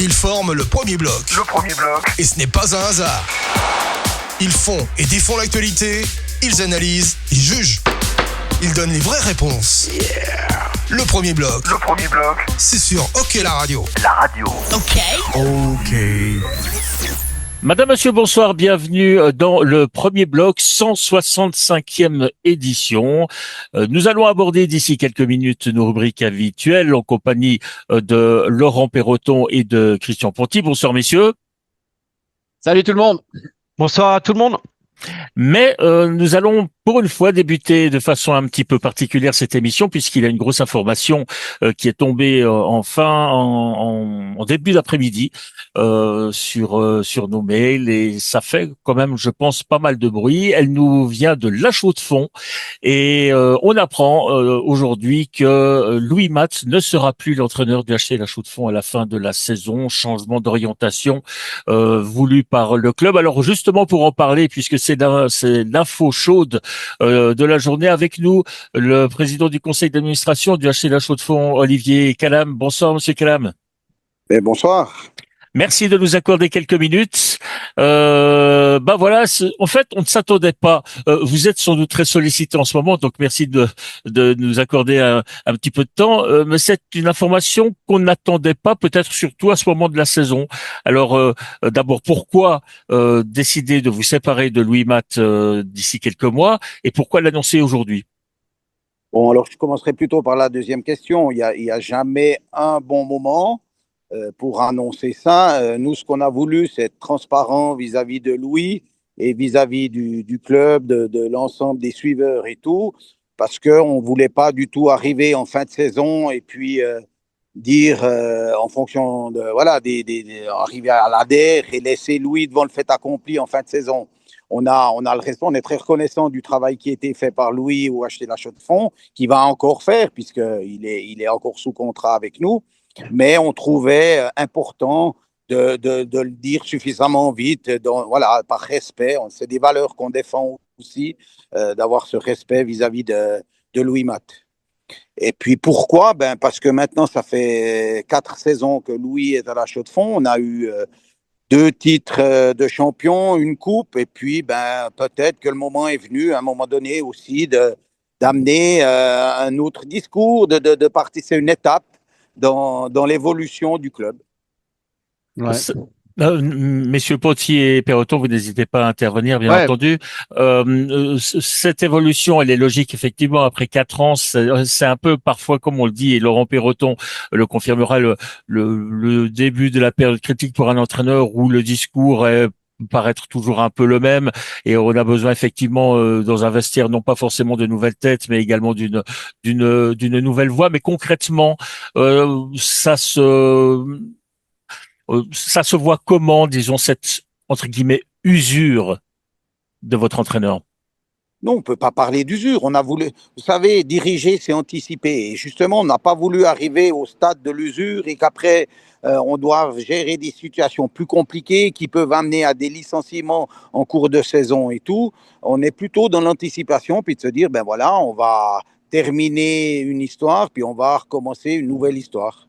Ils forment le premier bloc. Et ce n'est pas un hasard. Ils font et défont l'actualité, ils analysent, ils jugent. Ils donnent les vraies réponses. Le premier bloc. C'est sur OK la radio. OK. Madame, monsieur, bonsoir, bienvenue dans le premier bloc, 165e édition. Nous allons aborder d'ici quelques minutes nos rubriques habituelles en compagnie de Laurent Perroton et de Christian Ponty. Bonsoir, messieurs. Salut tout le monde. Bonsoir à tout le monde. Mais nous allons pour une fois débuter de façon un petit peu particulière cette émission puisqu'il y a une grosse information qui est tombée en début d'après-midi sur nos mails et ça fait quand même, je pense, pas mal de bruit. Elle nous vient de La Chaux-de-Fonds et on apprend aujourd'hui que Louis Matte ne sera plus l'entraîneur du HC La Chaux-de-Fonds à la fin de la saison. Changement d'orientation voulu par le club. Alors justement pour en parler, puisque c'est l'info chaude de la journée, avec nous le président du conseil d'administration du HC La Chaux-de-Fonds, Olivier Calam. Bonsoir monsieur Calam. Bonsoir. Merci de nous accorder quelques minutes. Voilà, en fait, on ne s'attendait pas. Vous êtes sans doute très sollicité en ce moment, donc merci de nous accorder un petit peu de temps. Mais c'est une information qu'on n'attendait pas, peut-être surtout à ce moment de la saison. Alors, d'abord, pourquoi décider de vous séparer de Louis Matte d'ici quelques mois, et pourquoi l'annoncer aujourd'hui? Bon, alors je commencerai plutôt par la deuxième question. Il y a jamais un bon moment pour annoncer ça. Nous, ce qu'on a voulu, c'est être transparent vis-à-vis de Louis et vis-à-vis du club, de l'ensemble des suiveurs et tout, parce qu'on ne voulait pas du tout arriver en fin de saison et puis dire en fonction de, voilà, arriver à l'ADR et laisser Louis devant le fait accompli en fin de saison. On a le respect, on est très reconnaissant du travail qui a été fait par Louis au HC La Chaux-de-Fonds, qui va encore faire, puisqu'il est encore sous contrat avec nous. Mais on trouvait important de le dire suffisamment vite, par respect. C'est des valeurs qu'on défend aussi, d'avoir ce respect vis-à-vis de Louis Matte. Et puis pourquoi ? Parce que maintenant, ça fait 4 saisons que Louis est à La Chaux-de-Fonds. On a eu 2 titres de champion, une coupe, et puis peut-être que le moment est venu, à un moment donné aussi, d'amener un autre discours, de partir. C'est une étape dans l'évolution du club. Ouais. Messieurs Ponty et Perroton, vous n'hésitez pas à intervenir, bien entendu. Cette évolution, elle est logique, effectivement, après 4 ans. C'est un peu, parfois, comme on le dit, et Laurent Perroton le confirmera, le début de la période critique pour un entraîneur où le discours paraître toujours un peu le même, et on a besoin effectivement dans un vestiaire non pas forcément de nouvelles têtes mais également d'une nouvelle voix. Mais concrètement, ça se voit comment, disons, cette entre guillemets usure de votre entraîneur? Non, on ne peut pas parler d'usure. On a voulu, vous savez, diriger, c'est anticiper. Et justement, on n'a pas voulu arriver au stade de l'usure et qu'après, on doit gérer des situations plus compliquées qui peuvent amener à des licenciements en cours de saison et tout. On est plutôt dans l'anticipation, puis de se dire, on va terminer une histoire, puis on va recommencer une nouvelle histoire.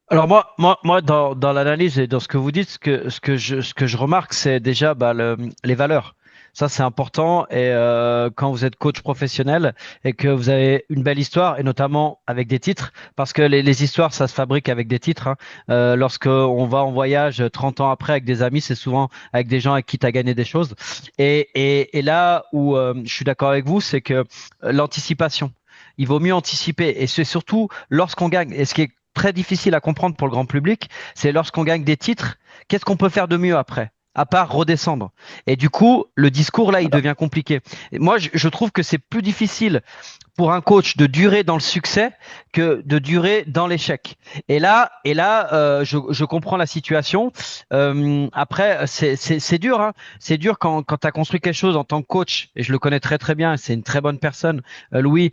Alors moi dans l'analyse et dans ce que vous dites, ce que je remarque, c'est déjà les valeurs. Ça, c'est important. Et quand vous êtes coach professionnel et que vous avez une belle histoire, et notamment avec des titres, parce que les histoires, ça se fabrique avec des titres. Lorsque on va en voyage 30 ans après avec des amis, c'est souvent avec des gens avec qui tu as gagné des choses. Et là où je suis d'accord avec vous, c'est que l'anticipation, il vaut mieux anticiper. Et c'est surtout lorsqu'on gagne. Et ce qui est très difficile à comprendre pour le grand public, c'est lorsqu'on gagne des titres, qu'est-ce qu'on peut faire de mieux après ? À part redescendre. Et du coup, le discours là, il devient compliqué. Et moi, je trouve que c'est plus difficile pour un coach de durer dans le succès que de durer dans l'échec. Et là, je comprends la situation. Après, c'est dur, hein. C'est dur quand tu as construit quelque chose en tant que coach, et je le connais très très bien, c'est une très bonne personne, Louis,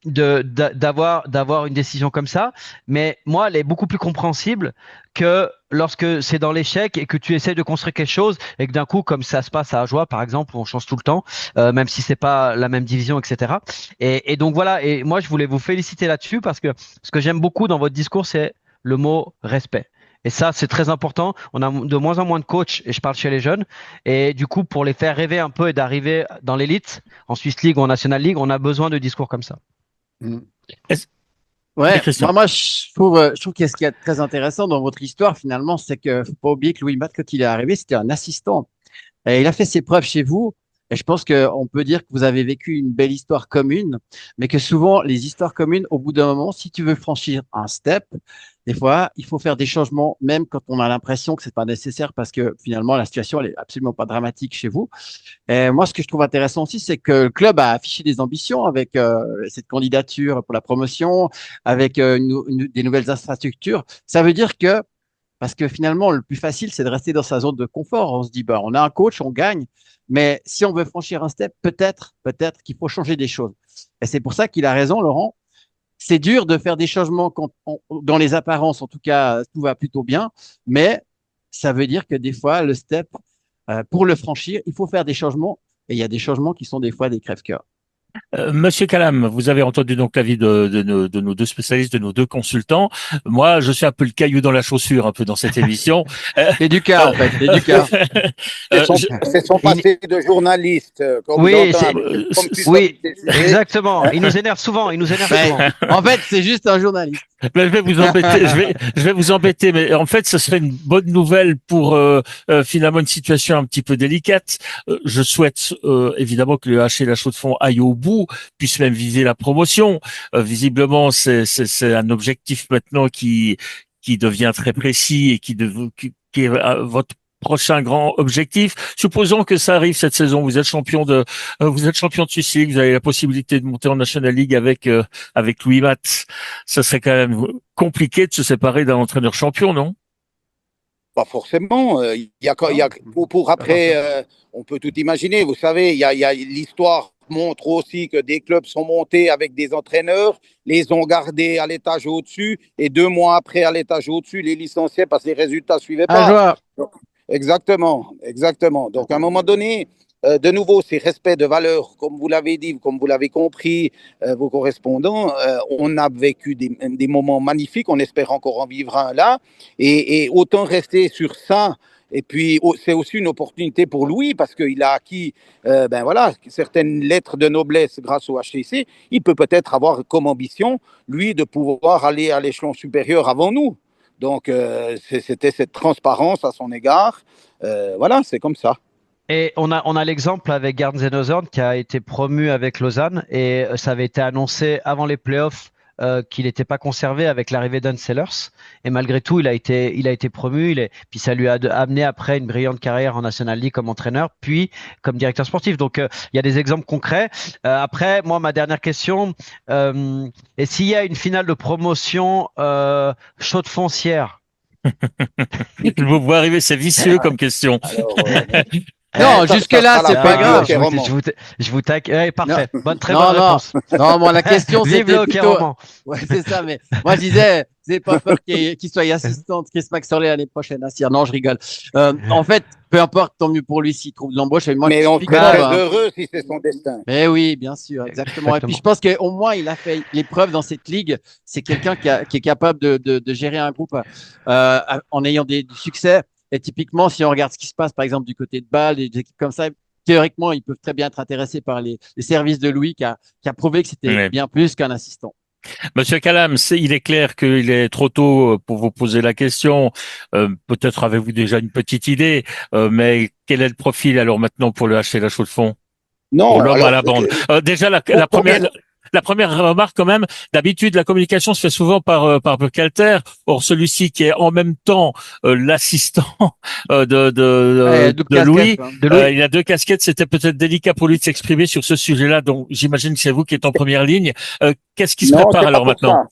d'avoir une décision comme ça. Mais moi, elle est beaucoup plus compréhensible que lorsque c'est dans l'échec et que tu essaies de construire quelque chose et que d'un coup, comme ça se passe à Ajoie, par exemple, où on change tout le temps, même si c'est pas la même division, etc. Et donc voilà. Et moi, je voulais vous féliciter là-dessus parce que ce que j'aime beaucoup dans votre discours, c'est le mot respect. Et ça, c'est très important. On a de moins en moins de coachs, et je parle chez les jeunes. Et du coup, pour les faire rêver un peu et d'arriver dans l'élite, en Swiss League ou en National League, on a besoin de discours comme ça. Mm. Est-ce- Oui, Ouais, Christian. moi je trouve que ce qui est très intéressant dans votre histoire finalement, c'est que faut pas oublier que Louis Matt, quand il est arrivé, c'était un assistant. Et il a fait ses preuves chez vous. Et je pense qu'on peut dire que vous avez vécu une belle histoire commune, mais que souvent, les histoires communes, au bout d'un moment, si tu veux franchir un step, des fois, il faut faire des changements, même quand on a l'impression que c'est pas nécessaire parce que finalement, la situation, elle est absolument pas dramatique chez vous. Et moi, ce que je trouve intéressant aussi, c'est que le club a affiché des ambitions avec cette candidature pour la promotion, avec des nouvelles infrastructures. Ça veut dire que parce que finalement, le plus facile, c'est de rester dans sa zone de confort. On se dit, bah, on a un coach, on gagne. Mais si on veut franchir un step, peut-être qu'il faut changer des choses. Et c'est pour ça qu'il a raison, Laurent. C'est dur de faire des changements dans les apparences, en tout cas, tout va plutôt bien. Mais ça veut dire que des fois, le step, pour le franchir, il faut faire des changements. Et il y a des changements qui sont des fois des crève-cœurs. Monsieur Calam, vous avez entendu donc l'avis de nos deux spécialistes, de nos deux consultants. Moi, je suis un peu le caillou dans la chaussure, un peu dans cette émission. C'est du cas, en fait. C'est du cas. C'est son passé de journaliste, comme Oui, j'entends, oui, exactement. Il nous énerve souvent. Il nous énerve souvent. En fait, c'est juste un journaliste. Mais je vais vous embêter, je vais vous embêter, mais en fait, ce serait une bonne nouvelle pour finalement une situation un petit peu délicate. Je souhaite évidemment que le HC La Chaux-de-Fonds aille au bout, puisse même viser la promotion. Visiblement, c'est un objectif maintenant qui devient très précis et qui est votre prochain grand objectif. Supposons que ça arrive cette saison, vous êtes champion de Swiss League, vous avez la possibilité de monter en National League avec Louis Matt. Ça serait quand même compliqué de se séparer d'un entraîneur champion, non? pas forcément. Pour après, on peut tout imaginer. Vous savez, l'histoire montre aussi que des clubs sont montés avec des entraîneurs, les ont gardés à l'étage au-dessus, et 2 mois après, à l'étage au-dessus, les licenciaient parce que les résultats ne suivaient Un pas. joueur. Exactement, exactement. Donc, à un moment donné, de nouveau, c'est respect de valeurs, comme vous l'avez dit, comme vous l'avez compris, vos correspondants. On a vécu des moments magnifiques, on espère encore en vivre un là. Et autant rester sur ça. Et puis, c'est aussi une opportunité pour Louis parce qu'il a acquis certaines lettres de noblesse grâce au HCC. Il peut peut-être avoir comme ambition, lui, de pouvoir aller à l'échelon supérieur avant nous. Donc, c'était cette transparence à son égard. Voilà, c'est comme ça. Et on a l'exemple avec Guernsey qui a été promu avec Lausanne et ça avait été annoncé avant les playoffs qu'il n'était pas conservé avec l'arrivée d'Anne Sellers. Et malgré tout, il a été promu. Puis ça lui a amené après une brillante carrière en National League comme entraîneur, puis comme directeur sportif. Donc il y a des exemples concrets. Après, moi, ma dernière question, et s'il y a une finale de promotion chaude foncière? Je vous vois arriver, c'est vicieux comme question. Alors, Non, jusque-là, c'est pas grave. Je vous tac. Parfait. Très non, bonne réponse. Non, moi, la question, Vive c'était le hockey plutôt... roman. Ouais, c'est ça, mais moi, je disais, c'est pas peur qu'il soit assistant de Chris McSorley l'année prochaine à Cyr. Non, je rigole. En fait, peu importe, tant mieux pour lui s'il trouve de l'embauche. Mais on serait très heureux si c'est son destin. Mais oui, bien sûr, exactement. Et puis, je pense qu'au moins, il a fait l'épreuve dans cette ligue. C'est quelqu'un qui est capable de gérer un groupe en ayant du succès. Et typiquement, si on regarde ce qui se passe, par exemple, du côté de Bâle, des équipes comme ça, théoriquement, ils peuvent très bien être intéressés par les services de Louis, qui a prouvé que c'était bien plus qu'un assistant. Monsieur Calam, il est clair qu'il est trop tôt pour vous poser la question. Peut-être avez-vous déjà une petite idée, mais quel est le profil alors maintenant pour le HC La Chaux-de-Fonds? Non, pour l'homme à la bande. Déjà, la première remarque quand même, d'habitude, la communication se fait souvent par Burkhalter. Or, celui-ci qui est en même temps l'assistant de Louis, il a deux casquettes. C'était peut-être délicat pour lui de s'exprimer sur ce sujet-là. Donc, j'imagine que c'est vous qui êtes en première ligne. Qu'est-ce qui se prépare alors maintenant?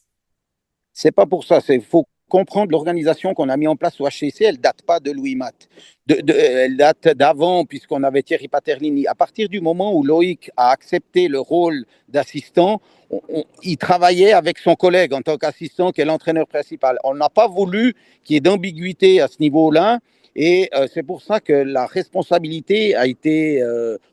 C'est pas pour ça. C'est faut comprendre l'organisation qu'on a mis en place au HCC. Elle date pas de Louis Matt. Elle date d'avant, puisqu'on avait Thierry Paternini. À partir du moment où Loïc a accepté le rôle d'assistant, il travaillait avec son collègue en tant qu'assistant, qui est l'entraîneur principal. On n'a pas voulu qu'il y ait d'ambiguïté à ce niveau-là. Et c'est pour ça que la responsabilité a été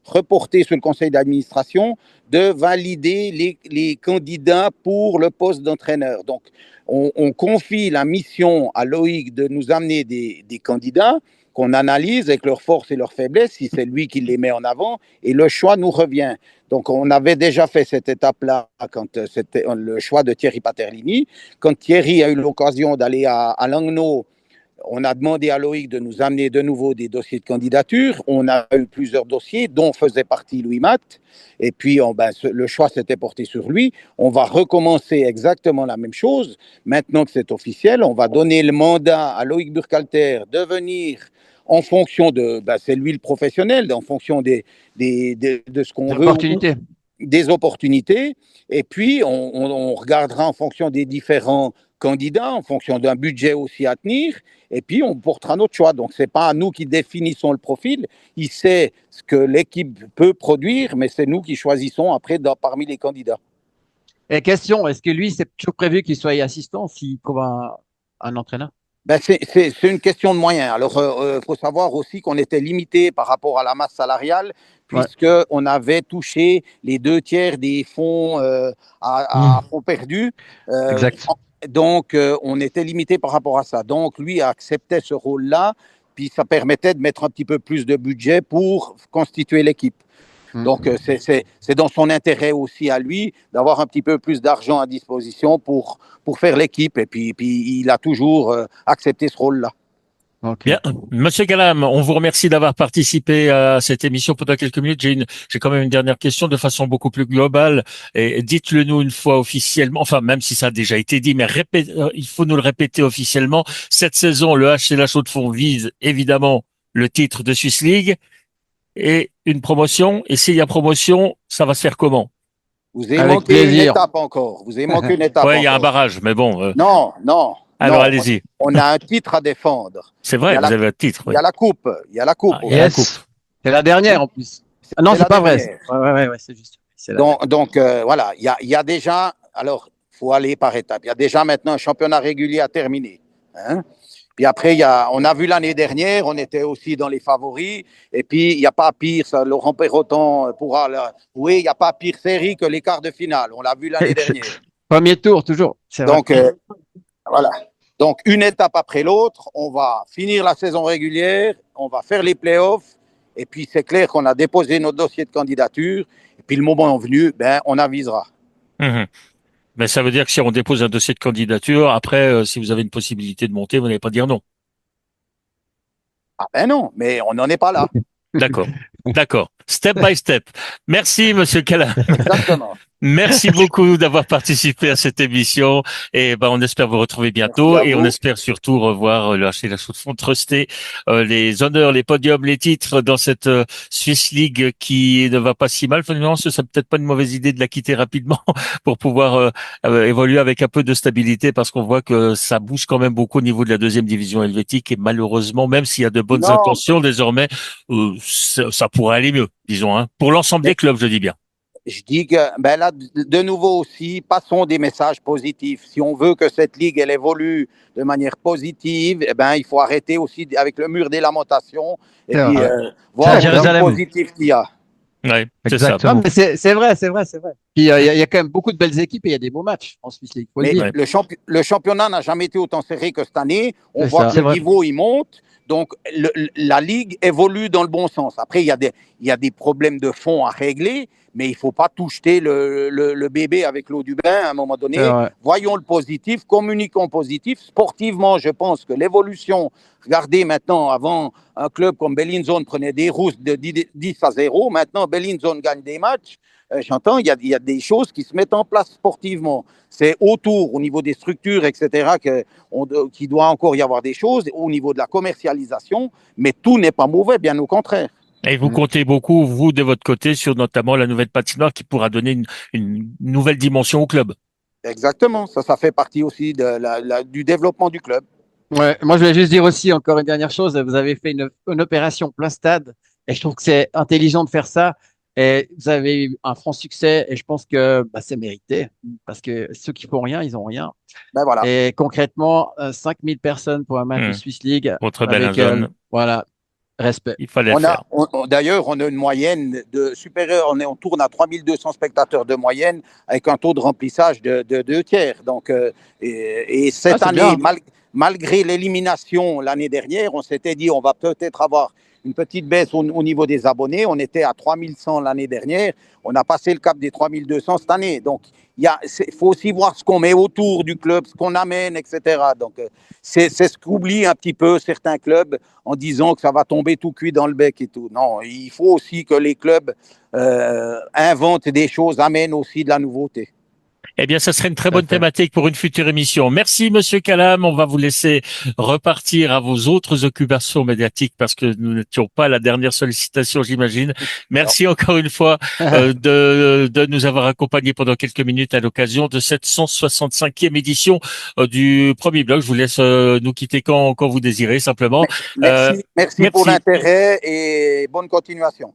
reportée sur le conseil d'administration de valider les candidats pour le poste d'entraîneur. Donc, on confie la mission à Loïc de nous amener des candidats qu'on analyse avec leurs forces et leurs faiblesses, si c'est lui qui les met en avant, et le choix nous revient. Donc, on avait déjà fait cette étape-là quand c'était le choix de Thierry Paterlini. Quand Thierry a eu l'occasion d'aller à Langnau, on a demandé à Loïc de nous amener de nouveau des dossiers de candidature. On a eu plusieurs dossiers, dont faisait partie Louis Matt. Et puis, le choix s'était porté sur lui. On va recommencer exactement la même chose. Maintenant que c'est officiel, on va donner le mandat à Loïc Burkhalter de venir en fonction de, c'est lui le professionnel, en fonction de ce qu'on veut. Des opportunités. Et puis, on regardera en fonction des différents candidats, en fonction d'un budget aussi à tenir, et puis on portera notre choix. Donc, ce n'est pas à nous qui définissons le profil. Il sait ce que l'équipe peut produire, mais c'est nous qui choisissons après parmi les candidats. Et question, est-ce que lui, c'est toujours prévu qu'il soit assistant s'il trouve un entraîneur? C'est une question de moyens. Alors, faut savoir aussi qu'on était limité par rapport à la masse salariale, puisqu'on avait touché les 2/3 des fonds à fonds perdus. Exact. Donc, on était limité par rapport à ça. Donc, lui acceptait ce rôle-là, puis ça permettait de mettre un petit peu plus de budget pour constituer l'équipe. Donc, c'est dans son intérêt aussi à lui d'avoir un petit peu plus d'argent à disposition pour faire l'équipe. Et puis il a toujours accepté ce rôle-là. Okay. Bien, Monsieur Calam, on vous remercie d'avoir participé à cette émission pendant quelques minutes. J'ai quand même une dernière question de façon beaucoup plus globale. Et dites-le nous une fois officiellement, enfin même si ça a déjà été dit, mais il faut nous le répéter officiellement. Cette saison, le HCL Chaux-de-Fonds vise évidemment le titre de Swiss League et une promotion. Et s'il y a promotion, ça va se faire comment? Vous avez manqué une étape encore. Vous avez manqué une étape. Ouais, il y a un barrage, mais bon. Non. Alors allez-y. On a un titre à défendre. C'est vrai, vous avez un titre. Il y a la coupe. Il y a la coupe. Il y a la coupe. C'est la dernière en plus. Non, c'est pas vrai. Ouais, c'est juste. Donc voilà, il y a déjà. Alors, il faut aller par étapes. Il y a déjà maintenant un championnat régulier à terminer. Puis après, on a vu l'année dernière, on était aussi dans les favoris. Et puis, il n'y a pas pire, ça, Laurent Perroton pourra oui, il n'y a pas pire série que les quarts de finale. On l'a vu l'année dernière. Premier tour, toujours. Donc, voilà. Donc, une étape après l'autre, on va finir la saison régulière, on va faire les playoffs. Et puis, c'est clair qu'on a déposé notre dossier de candidature. Et puis, le moment venu, on avisera. Mais ça veut dire que si on dépose un dossier de candidature, après, si vous avez une possibilité de monter, vous n'allez pas dire non. Ah non, mais on n'en est pas là. D'accord. Step by step. Merci, Monsieur Calam. Exactement. Merci beaucoup d'avoir participé à cette émission et on espère vous retrouver bientôt et on espère surtout revoir le HCL Chaux-de-Fonds truster les honneurs, les podiums, les titres dans cette Swiss League qui ne va pas si mal. Finalement, ce serait peut-être pas une mauvaise idée de la quitter rapidement pour pouvoir évoluer avec un peu de stabilité parce qu'on voit que ça bouge quand même beaucoup au niveau de la deuxième division helvétique et malheureusement, même s'il y a de bonnes intentions désormais, ça pourrait aller mieux, disons, pour l'ensemble des clubs, je dis bien. Je dis que, là, de nouveau aussi, passons des messages positifs. Si on veut que cette ligue, elle évolue de manière positive, il faut arrêter aussi avec le mur des lamentations et puis voir le positif qu'il y a. Oui, c'est ça. Non, mais c'est vrai. Puis il y a quand même beaucoup de belles équipes et il y a des beaux matchs en Swiss League. Mais le championnat n'a jamais été autant serré que cette année. On voit que le niveau, il monte. Donc, la Ligue évolue dans le bon sens. Après, il y a des problèmes de fond à régler, mais il ne faut pas tout jeter le bébé avec l'eau du bain à un moment donné. Voyons le positif, communiquons positif. Sportivement, je pense que l'évolution, regardez maintenant, avant, un club comme Bellinzone prenait des rousses de 10-0. Maintenant, Bellinzone gagne des matchs. J'entends, il y a des choses qui se mettent en place sportivement. C'est autour, au niveau des structures, etc., qu'il doit encore y avoir des choses, au niveau de la commercialisation, mais tout n'est pas mauvais, bien au contraire. Et vous comptez beaucoup, vous, de votre côté, sur notamment la nouvelle patinoire qui pourra donner une nouvelle dimension au club. Exactement, ça fait partie aussi du développement du club. Ouais, moi, je voulais juste dire aussi encore une dernière chose. Vous avez fait une opération plein stade et je trouve que c'est intelligent de faire ça. Et vous avez eu un franc succès et je pense que c'est mérité parce que ceux qui font rien, ils ont rien. Ben voilà. Et concrètement, 5000 personnes pour un match de Swiss League Contre avec, Bellinzone. voilà, respect. Il fallait le faire. D'ailleurs, on a une moyenne de supérieure. On tourne à 3200 spectateurs de moyenne avec un taux de remplissage de 2 tiers. Donc, et cette année, malgré l'élimination l'année dernière, on s'était dit on va peut-être avoir une petite baisse au niveau des abonnés. On était à 3100 l'année dernière. On a passé le cap des 3200 cette année. Donc, il faut aussi voir ce qu'on met autour du club, ce qu'on amène, etc. Donc, c'est ce qu'oublient un petit peu certains clubs en disant que ça va tomber tout cuit dans le bec et tout. Non, il faut aussi que les clubs inventent des choses, amènent aussi de la nouveauté. Eh bien, ça serait une très bonne thématique pour une future émission. Merci, Monsieur Calam. On va vous laisser repartir à vos autres occupations médiatiques parce que nous n'étions pas à la dernière sollicitation, j'imagine. Merci encore une fois de nous avoir accompagnés pendant quelques minutes à l'occasion de cette 165e édition du premier blog. Je vous laisse nous quitter quand vous désirez, simplement. Merci pour l'intérêt et bonne continuation.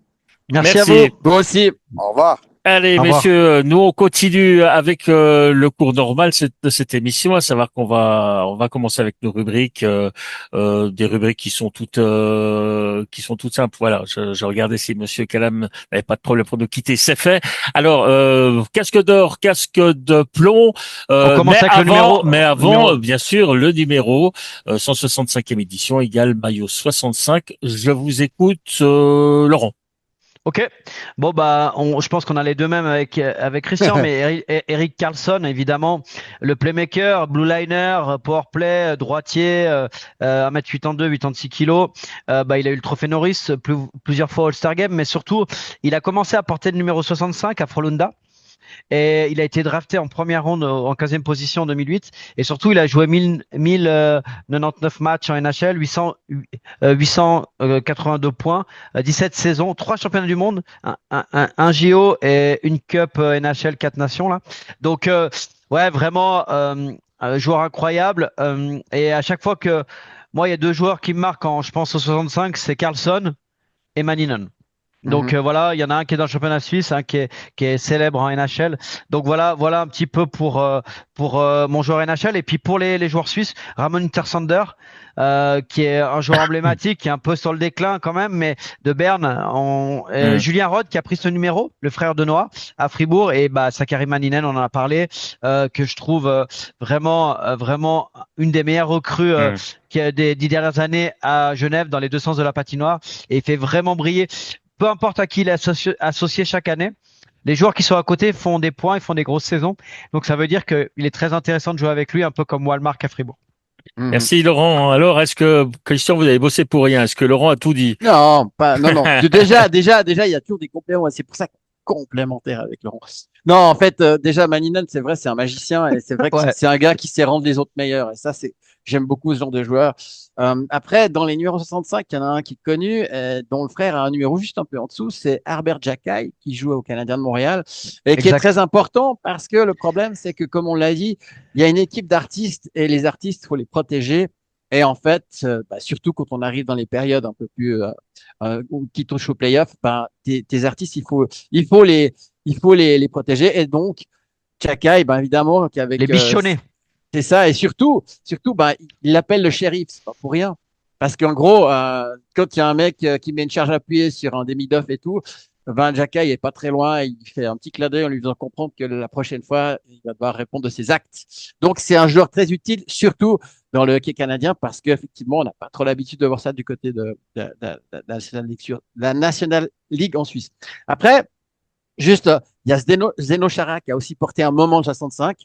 Merci à vous. Vous aussi. Au revoir. Allez, messieurs, nous on continue avec le cours normal de cette émission, à savoir qu'on va commencer avec nos rubriques, des rubriques qui sont toutes simples. Voilà, je regardais si Monsieur Calam n'avait pas de problème pour nous quitter, c'est fait. Alors, casque d'or, casque de plomb. On commence avec le numéro. Mais avant, bien sûr, le numéro 165e édition égale maillot 65. Je vous écoute, Laurent. Ok. Bon je pense qu'on a les deux mêmes avec Christian, mais Eric Carlson, évidemment, le playmaker, blue liner, power play, droitier, 1m82, 86 kg. Il a eu le trophée Norris plusieurs fois All-Star Game, mais surtout, il a commencé à porter le numéro 65 à Frölunda. Et il a été drafté en première ronde en 15e position en 2008. Et surtout, il a joué 1099 matchs en NHL, 882 points, 17 saisons, 3 championnats du monde, un JO et une Cup NHL 4 nations là. Donc, vraiment, joueur incroyable. Et à chaque fois que moi, il y a deux joueurs qui me marquent quand je pense au 65, c'est Carlson et Maninen. Donc voilà, il y en a un qui est dans le championnat suisse, un qui est célèbre en NHL. Donc voilà un petit peu pour mon joueur NHL. Et puis pour les joueurs suisses, Ramon Intersander, qui est un joueur emblématique, qui est un peu sur le déclin quand même, mais de Berne. Julien Rode qui a pris ce numéro, le frère de Noah, à Fribourg, et Sakari Maninen, on en a parlé, que je trouve vraiment une des meilleures recrues qui a des 10 dernières années à Genève dans les deux sens de la patinoire, et il fait vraiment briller. Peu importe à qui il est associé chaque année, les joueurs qui sont à côté font des points, ils font des grosses saisons. Donc ça veut dire qu'il est très intéressant de jouer avec lui, un peu comme Walmart à Fribourg. Merci Laurent. Alors, est-ce que Christian, vous avez bossé pour rien? Est-ce que Laurent a tout dit? Non. Déjà, il y a toujours des compléments. C'est pour ça qu'on est complémentaire avec Laurent. Non, en fait, déjà Maninen, c'est vrai, c'est un magicien et c'est vrai que c'est un gars qui sait rendre les autres meilleurs. Et ça, j'aime beaucoup ce genre de joueur. Après, dans les numéros 65, il y en a un qui est connu, dont le frère a un numéro juste un peu en dessous, c'est Herbert Jackai, qui joue au Canadien de Montréal, et qui est très important parce que le problème, c'est que, comme on l'a dit, il y a une équipe d'artistes et les artistes, il faut les protéger. Et en fait, surtout quand on arrive dans les périodes un peu plus qui touchent au playoff, tes artistes, il faut les protéger. Et donc, Jackai, évidemment, qui avec les bichonnés. C'est ça, et surtout, il l'appelle le shérif, c'est pas pour rien. Parce qu'en gros, quand il y a un mec qui met une charge appuyée sur un demi-doff et tout, Jackai est pas très loin, il fait un petit clin d'œil en lui faisant comprendre que la prochaine fois, il va devoir répondre de ses actes. Donc, c'est un joueur très utile, surtout dans le hockey canadien, parce qu'effectivement, on n'a pas trop l'habitude de voir ça du côté de la National League en Suisse. Après, juste, il y a Zdeno Chara qui a aussi porté un moment de 65.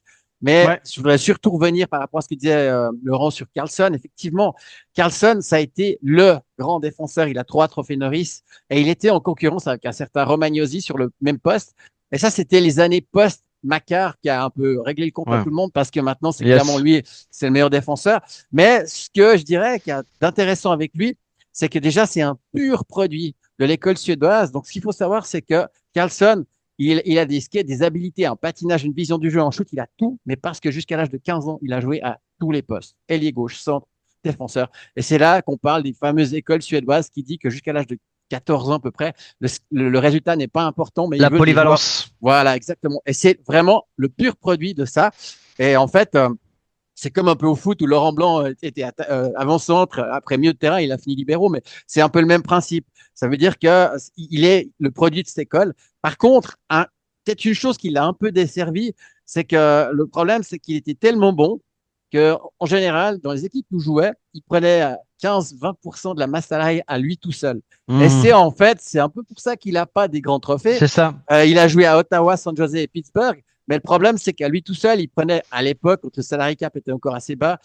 Mais je voudrais surtout revenir par rapport à ce que disait Laurent sur Carlson. Effectivement, Carlson, ça a été le grand défenseur. Il a 3 trophées Norris et il était en concurrence avec un certain Romagnosi sur le même poste. Et ça, c'était les années post-Makar qui a un peu réglé le compte à tout le monde parce que maintenant, c'est clairement lui, c'est le meilleur défenseur. Mais ce que je dirais qu'il y a d'intéressant avec lui, c'est que déjà, c'est un pur produit de l'école suédoise. Donc, ce qu'il faut savoir, c'est que Carlson, il a des skates, des habilités, un patinage, une vision du jeu, en shoot, il a tout, mais parce que jusqu'à l'âge de 15 ans, il a joué à tous les postes. Ailier gauche, centre, défenseur. Et c'est là qu'on parle des fameuses écoles suédoises qui dit que jusqu'à l'âge de 14 ans à peu près. Le résultat n'est pas important, mais La il veut polyvalence. Voilà, exactement. Et c'est vraiment le pur produit de ça. Et en fait, c'est comme un peu au foot où Laurent Blanc était avant-centre, après milieu de terrain, il a fini libéraux, mais c'est un peu le même principe. Ça veut dire qu'il est le produit de cette école. Par contre, peut-être une chose qui l'a un peu desservi, c'est que le problème, c'est qu'il était tellement bon que, en général, dans les équipes où il jouait, il prenait 15-20% de la masse salariale à lui tout seul. Et c'est un peu pour ça qu'il n'a pas des grands trophées. C'est ça. Il a joué à Ottawa, San Jose et Pittsburgh. Mais le problème, c'est qu'à lui tout seul, il prenait, à l'époque, quand le salary cap était encore assez bas,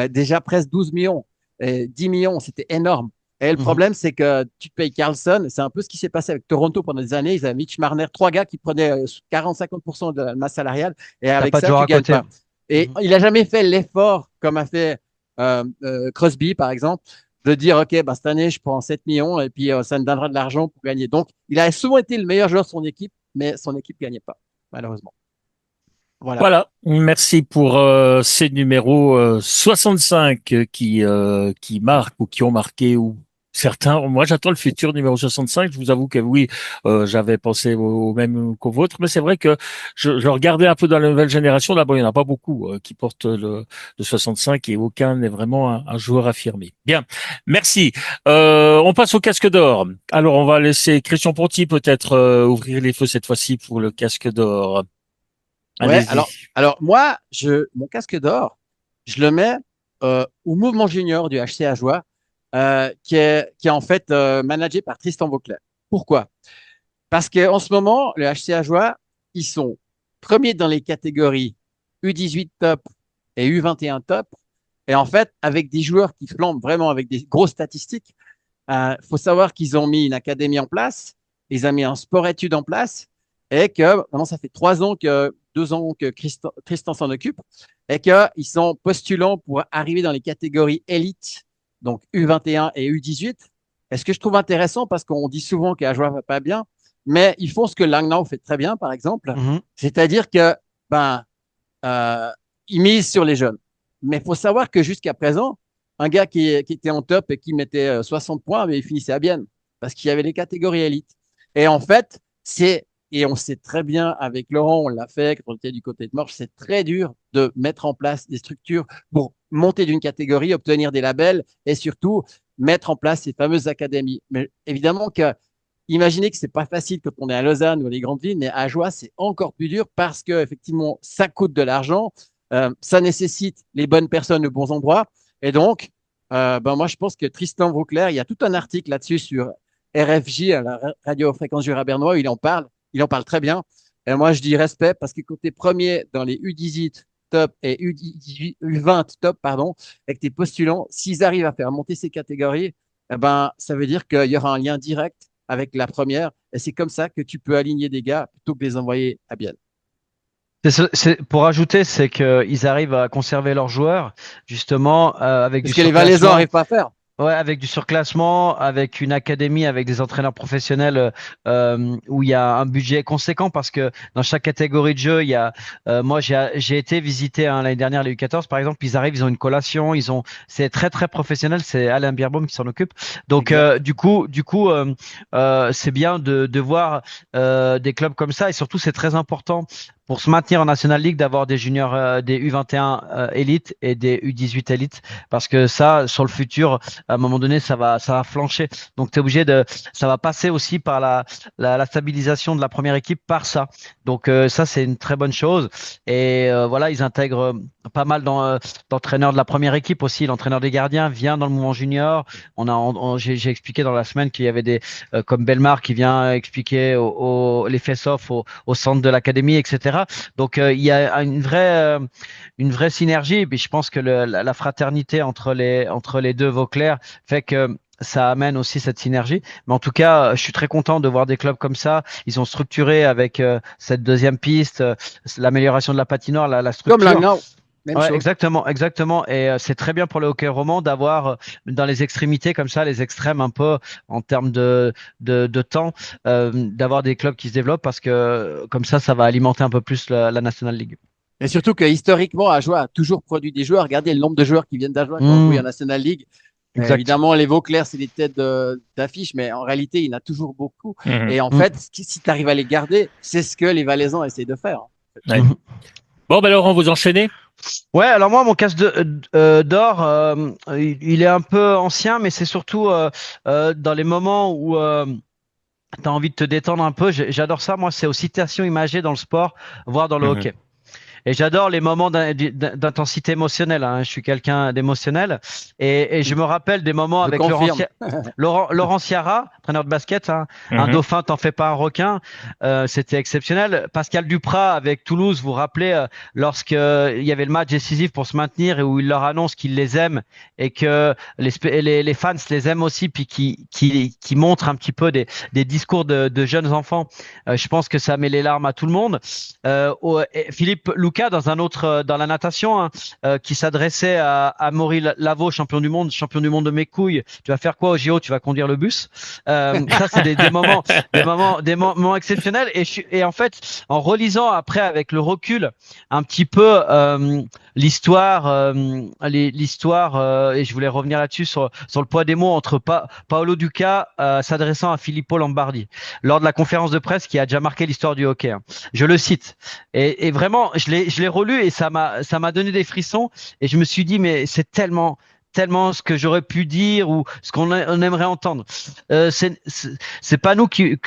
déjà presque 12 millions. 10 millions, c'était énorme. Et le problème, c'est que tu te payes Carlson. C'est un peu ce qui s'est passé avec Toronto pendant des années. Ils avaient Mitch Marner, 3 gars qui prenaient 40-50% de la masse salariale. Et avec ça, tu gagnes pas. Et il n'a jamais fait l'effort, comme a fait Crosby, par exemple, de dire, OK, cette année, je prends 7 millions et puis ça me donnera de l'argent pour gagner. Donc, il a souvent été le meilleur joueur de son équipe, mais son équipe ne gagnait pas, malheureusement. Voilà. Merci pour ces numéros 65 qui marquent ou qui ont marqué ou certains. Moi, j'attends le futur numéro 65. Je vous avoue que oui, j'avais pensé au même qu'au vôtre, mais c'est vrai que je regardais un peu dans la nouvelle génération. D'abord, il n'y en a pas beaucoup qui portent le 65 et aucun n'est vraiment un joueur affirmé. Bien, merci. On passe au casque d'or. Alors, on va laisser Christian Ponty peut-être ouvrir les feux cette fois-ci pour le casque d'or. Ouais, alors moi, mon casque d'or, je le mets au mouvement junior du HC Ajoie, qui est en fait managé par Tristan Vauclair. Pourquoi? Parce qu'en ce moment, le HC Ajoie, ils sont premiers dans les catégories U18 top et U21 top. Et en fait, avec des joueurs qui flambent vraiment avec des grosses statistiques, faut savoir qu'ils ont mis une académie en place, ils ont mis un sport-études en place, et que maintenant, ça fait 2 ans que Tristan s'en occupe, et qu'ils sont postulants pour arriver dans les catégories élites, donc U21 et U18. Et ce que je trouve intéressant, parce qu'on dit souvent qu'Ajoie va pas bien, mais ils font ce que Langnau fait très bien, par exemple, c'est-à-dire que ils misent sur les jeunes. Mais il faut savoir que jusqu'à présent, un gars qui était en top et qui mettait 60 points, mais il finissait à Bienne, parce qu'il y avait les catégories élites. Et en fait, et on sait très bien avec Laurent, on l'a fait quand on était du côté de Morges, c'est très dur de mettre en place des structures pour monter d'une catégorie, obtenir des labels et surtout mettre en place ces fameuses académies. Mais évidemment que imaginez que c'est pas facile quand on est à Lausanne ou les grandes villes, mais à Ajoie, c'est encore plus dur parce que effectivement, ça coûte de l'argent, ça nécessite les bonnes personnes aux bons endroits. Et donc, moi, je pense que Tristan Vauclair, il y a tout un article là-dessus sur RFJ, la radio fréquence Jura bernois, il en parle très bien. Et moi, je dis respect parce que quand tu es premier dans les U18 top et U20 top, pardon, et que tu es postulant, s'ils arrivent à faire monter ces catégories, ça veut dire qu'il y aura un lien direct avec la première. Et c'est comme ça que tu peux aligner des gars plutôt que de les envoyer à Bienne. Pour ajouter, c'est qu'ils arrivent à conserver leurs joueurs, justement, avec du surclassement. Parce que les Valaisans n'arrivent pas à faire. Ouais, avec du surclassement, avec une académie, avec des entraîneurs professionnels où il y a un budget conséquent parce que dans chaque catégorie de jeu, il y a moi j'ai été visiter l'année dernière les U14 par exemple, ils arrivent, ils ont une collation, c'est très très professionnel, c'est Alain Bierbaum qui s'en occupe. Donc du coup c'est bien de voir des clubs comme ça et surtout c'est très important pour se maintenir en National League d'avoir des juniors, des U21 élites et des U18 élites parce que ça sur le futur à un moment donné, ça va flancher. Donc, tu es obligé ça va passer aussi par la stabilisation de la première équipe par ça. Donc, ça, c'est une très bonne chose. Et voilà, ils intègrent pas mal d'entraîneurs de la première équipe aussi. L'entraîneur des gardiens vient dans le mouvement junior. J'ai expliqué dans la semaine qu'il y avait des, comme Belmar qui vient expliquer les face-off au centre de l'académie, etc. Donc, il y a une vraie synergie. Et puis, je pense que la fraternité entre les deux Vauclair fait que ça amène aussi cette synergie. Mais en tout cas, je suis très content de voir des clubs comme ça. Ils ont structuré avec cette deuxième piste, l'amélioration de la patinoire, la structure. Comme Langnau. Ouais, exactement. Et c'est très bien pour le hockey roman d'avoir dans les extrémités comme ça, les extrêmes un peu en termes de temps, d'avoir des clubs qui se développent parce que comme ça va alimenter un peu plus la National League. Et surtout que historiquement, Ajoie a toujours produit des joueurs. Regardez le nombre de joueurs qui viennent d'Ajoie qui ont joué en National League. Exact. Évidemment, les Vauclair, c'est des têtes d'affiche, mais en réalité, il y en a toujours beaucoup. Mhm. Et en fait, si tu arrives à les garder, c'est ce que les Valaisans essayent de faire. Ouais. Bon, ben Laurent, vous enchaînez? Ouais, alors moi, mon casque d'or, il est un peu ancien, mais c'est surtout dans les moments où tu as envie de te détendre un peu. J'adore ça. Moi, c'est aux citations imagées dans le sport, voire dans le hockey. Et j'adore les moments d'intensité émotionnelle. Hein. Je suis quelqu'un d'émotionnel. Et je me rappelle des moments Je avec confirme. Laurent Ciara, entraîneur de basket. Hein. Un dauphin, t'en fais pas un requin. C'était exceptionnel. Pascal Duprat avec Toulouse, vous vous rappelez, lorsqu'il y avait le match décisif pour se maintenir et où il leur annonce qu'il les aime et que les fans les aiment aussi, puis qui montrent un petit peu des discours de jeunes enfants. Je pense que ça met les larmes à tout le monde. Philippe Lucas dans la natation, hein, qui s'adressait à Maury Lavaux, champion du monde de mes couilles. Tu vas faire quoi au JO? Tu vas conduire le bus. Ça, c'est des moments exceptionnels. Et en fait, en relisant après avec le recul un petit peu l'histoire, et je voulais revenir là-dessus sur le poids des mots entre Paolo Duca s'adressant à Filippo Lombardi lors de la conférence de presse qui a déjà marqué l'histoire du hockey. Hein. Je le cite. Et vraiment, je l'ai relu et ça m'a donné des frissons et je me suis dit mais c'est tellement ce que j'aurais pu dire ou ce qu'on aimerait entendre. C'est pas nous qui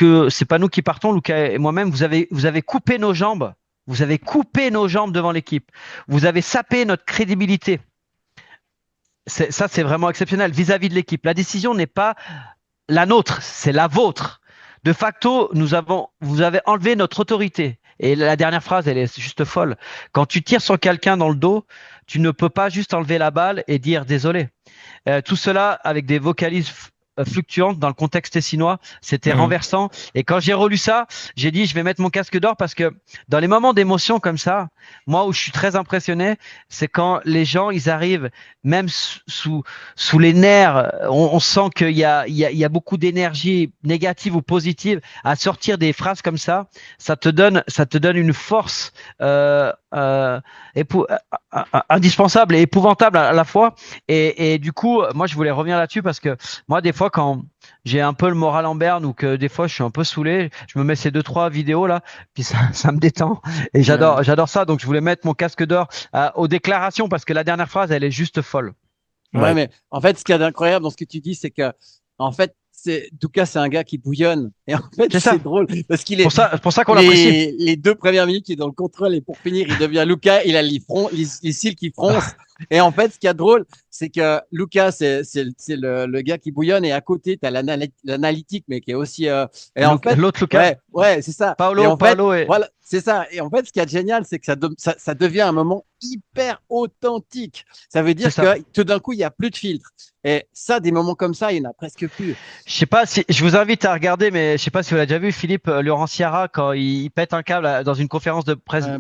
partons, Lucas et moi-même. Vous avez coupé nos jambes. Vous avez coupé nos jambes devant l'équipe. Vous avez sapé notre crédibilité. Ça, c'est vraiment exceptionnel vis-à-vis de l'équipe. La décision n'est pas la nôtre, c'est la vôtre. De facto, vous avez enlevé notre autorité. Et la dernière phrase, elle est juste folle. Quand tu tires sur quelqu'un dans le dos, tu ne peux pas juste enlever la balle et dire désolé. Tout cela avec des vocalises fluctuantes dans le contexte tessinois, c'était renversant. Et quand j'ai relu ça, j'ai dit je vais mettre mon casque d'or parce que dans les moments d'émotion comme ça, moi où je suis très impressionné, c'est quand les gens ils arrivent même sous les nerfs, on sent qu'il y a beaucoup d'énergie négative ou positive à sortir des phrases comme ça. Ça te donne une force indispensable et épouvantable à la fois. Et du coup, moi je voulais revenir là-dessus parce que moi des fois quand j'ai un peu le moral en berne ou que des fois je suis un peu saoulé, je me mets ces 2-3 vidéos là, puis ça me détend et j'adore ça. Donc je voulais mettre mon casque d'or aux déclarations parce que la dernière phrase elle est juste folle. Ouais, mais en fait, ce qu'il y a d'incroyable dans ce que tu dis, c'est que, en fait, Duka, c'est un gars qui bouillonne. Et en fait, c'est drôle parce qu'il est pour ça qu'on l'apprécie. Les 2 premières minutes, il est dans le contrôle et pour finir, il devient Luka. Il a les cils qui froncent. Et en fait, ce qui est drôle, c'est que Luka, c'est le gars qui bouillonne et à côté, tu as l'analytique, mais qui est aussi, et en fait, l'autre Luka. Ouais, c'est ça. Paolo voilà, c'est ça. Et en fait, ce qui est génial, c'est que ça devient un moment hyper authentique. Ça veut dire que tout d'un coup, il y a plus de filtre. Et ça, des moments comme ça, il n'y en a presque plus. Je sais pas si je vous invite à regarder, mais je sais pas si vous l'avez déjà vu, Philippe Laurent Ciara quand il pète un câble dans une conférence de presse de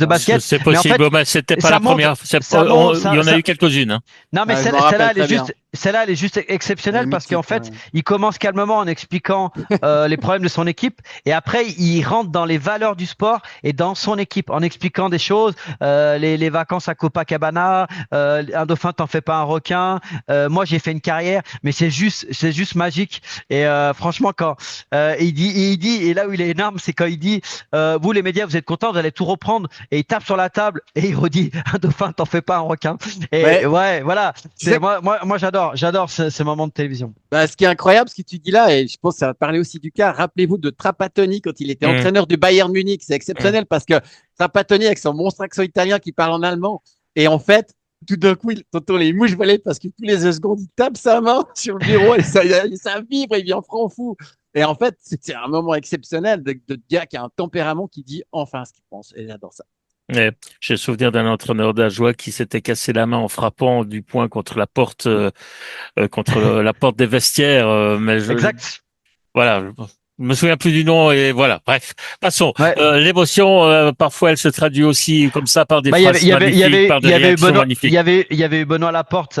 basket. C'est possible, mais c'était pas la première. Il y en a eu quelques-unes. Hein. Non, mais celle-là, elle est juste exceptionnelle parce qu'en fait, il commence calmement en expliquant les problèmes de son équipe et après, il rentre dans les valeurs du sport et dans son équipe en expliquant des choses, les vacances à Copacabana, un dauphin, t'en fais pas un requin. Moi, j'ai fait une carrière, mais c'est juste magique. Et franchement, quand il dit, et là où il est énorme, c'est quand il dit, vous les médias, vous êtes contents, vous allez tout reprendre, et il tape sur la table et il redit, un dauphin, t'en fais pas un requin. Et ouais, voilà. Moi, j'adore ce moment de télévision. Ce qui est incroyable, ce que tu dis là, et je pense que ça va parler aussi du cas. Rappelez-vous de Trapattoni quand il était entraîneur du Bayern Munich. C'est exceptionnel parce que Trapattoni avec son monstre accent italien qui parle en allemand, et en fait, tout d'un coup, t'entends les mouches voler parce que tous les 2 secondes, il tape sa main sur le bureau et ça vibre, il vient franc fou. Et en fait, c'est un moment exceptionnel de gars qui a un tempérament qui dit enfin ce qu'il pense. Et j'adore ça. Ouais. J'ai le souvenir d'un entraîneur d'Ajoie qui s'était cassé la main en frappant du poing contre la porte des vestiaires. Exact. Voilà. Je me souviens plus du nom et voilà. Bref, passons. Ouais. L'émotion, parfois, elle se traduit aussi comme ça par des phrases magnifiques, par des réactions magnifiques. Il y avait eu Benoît Laporte.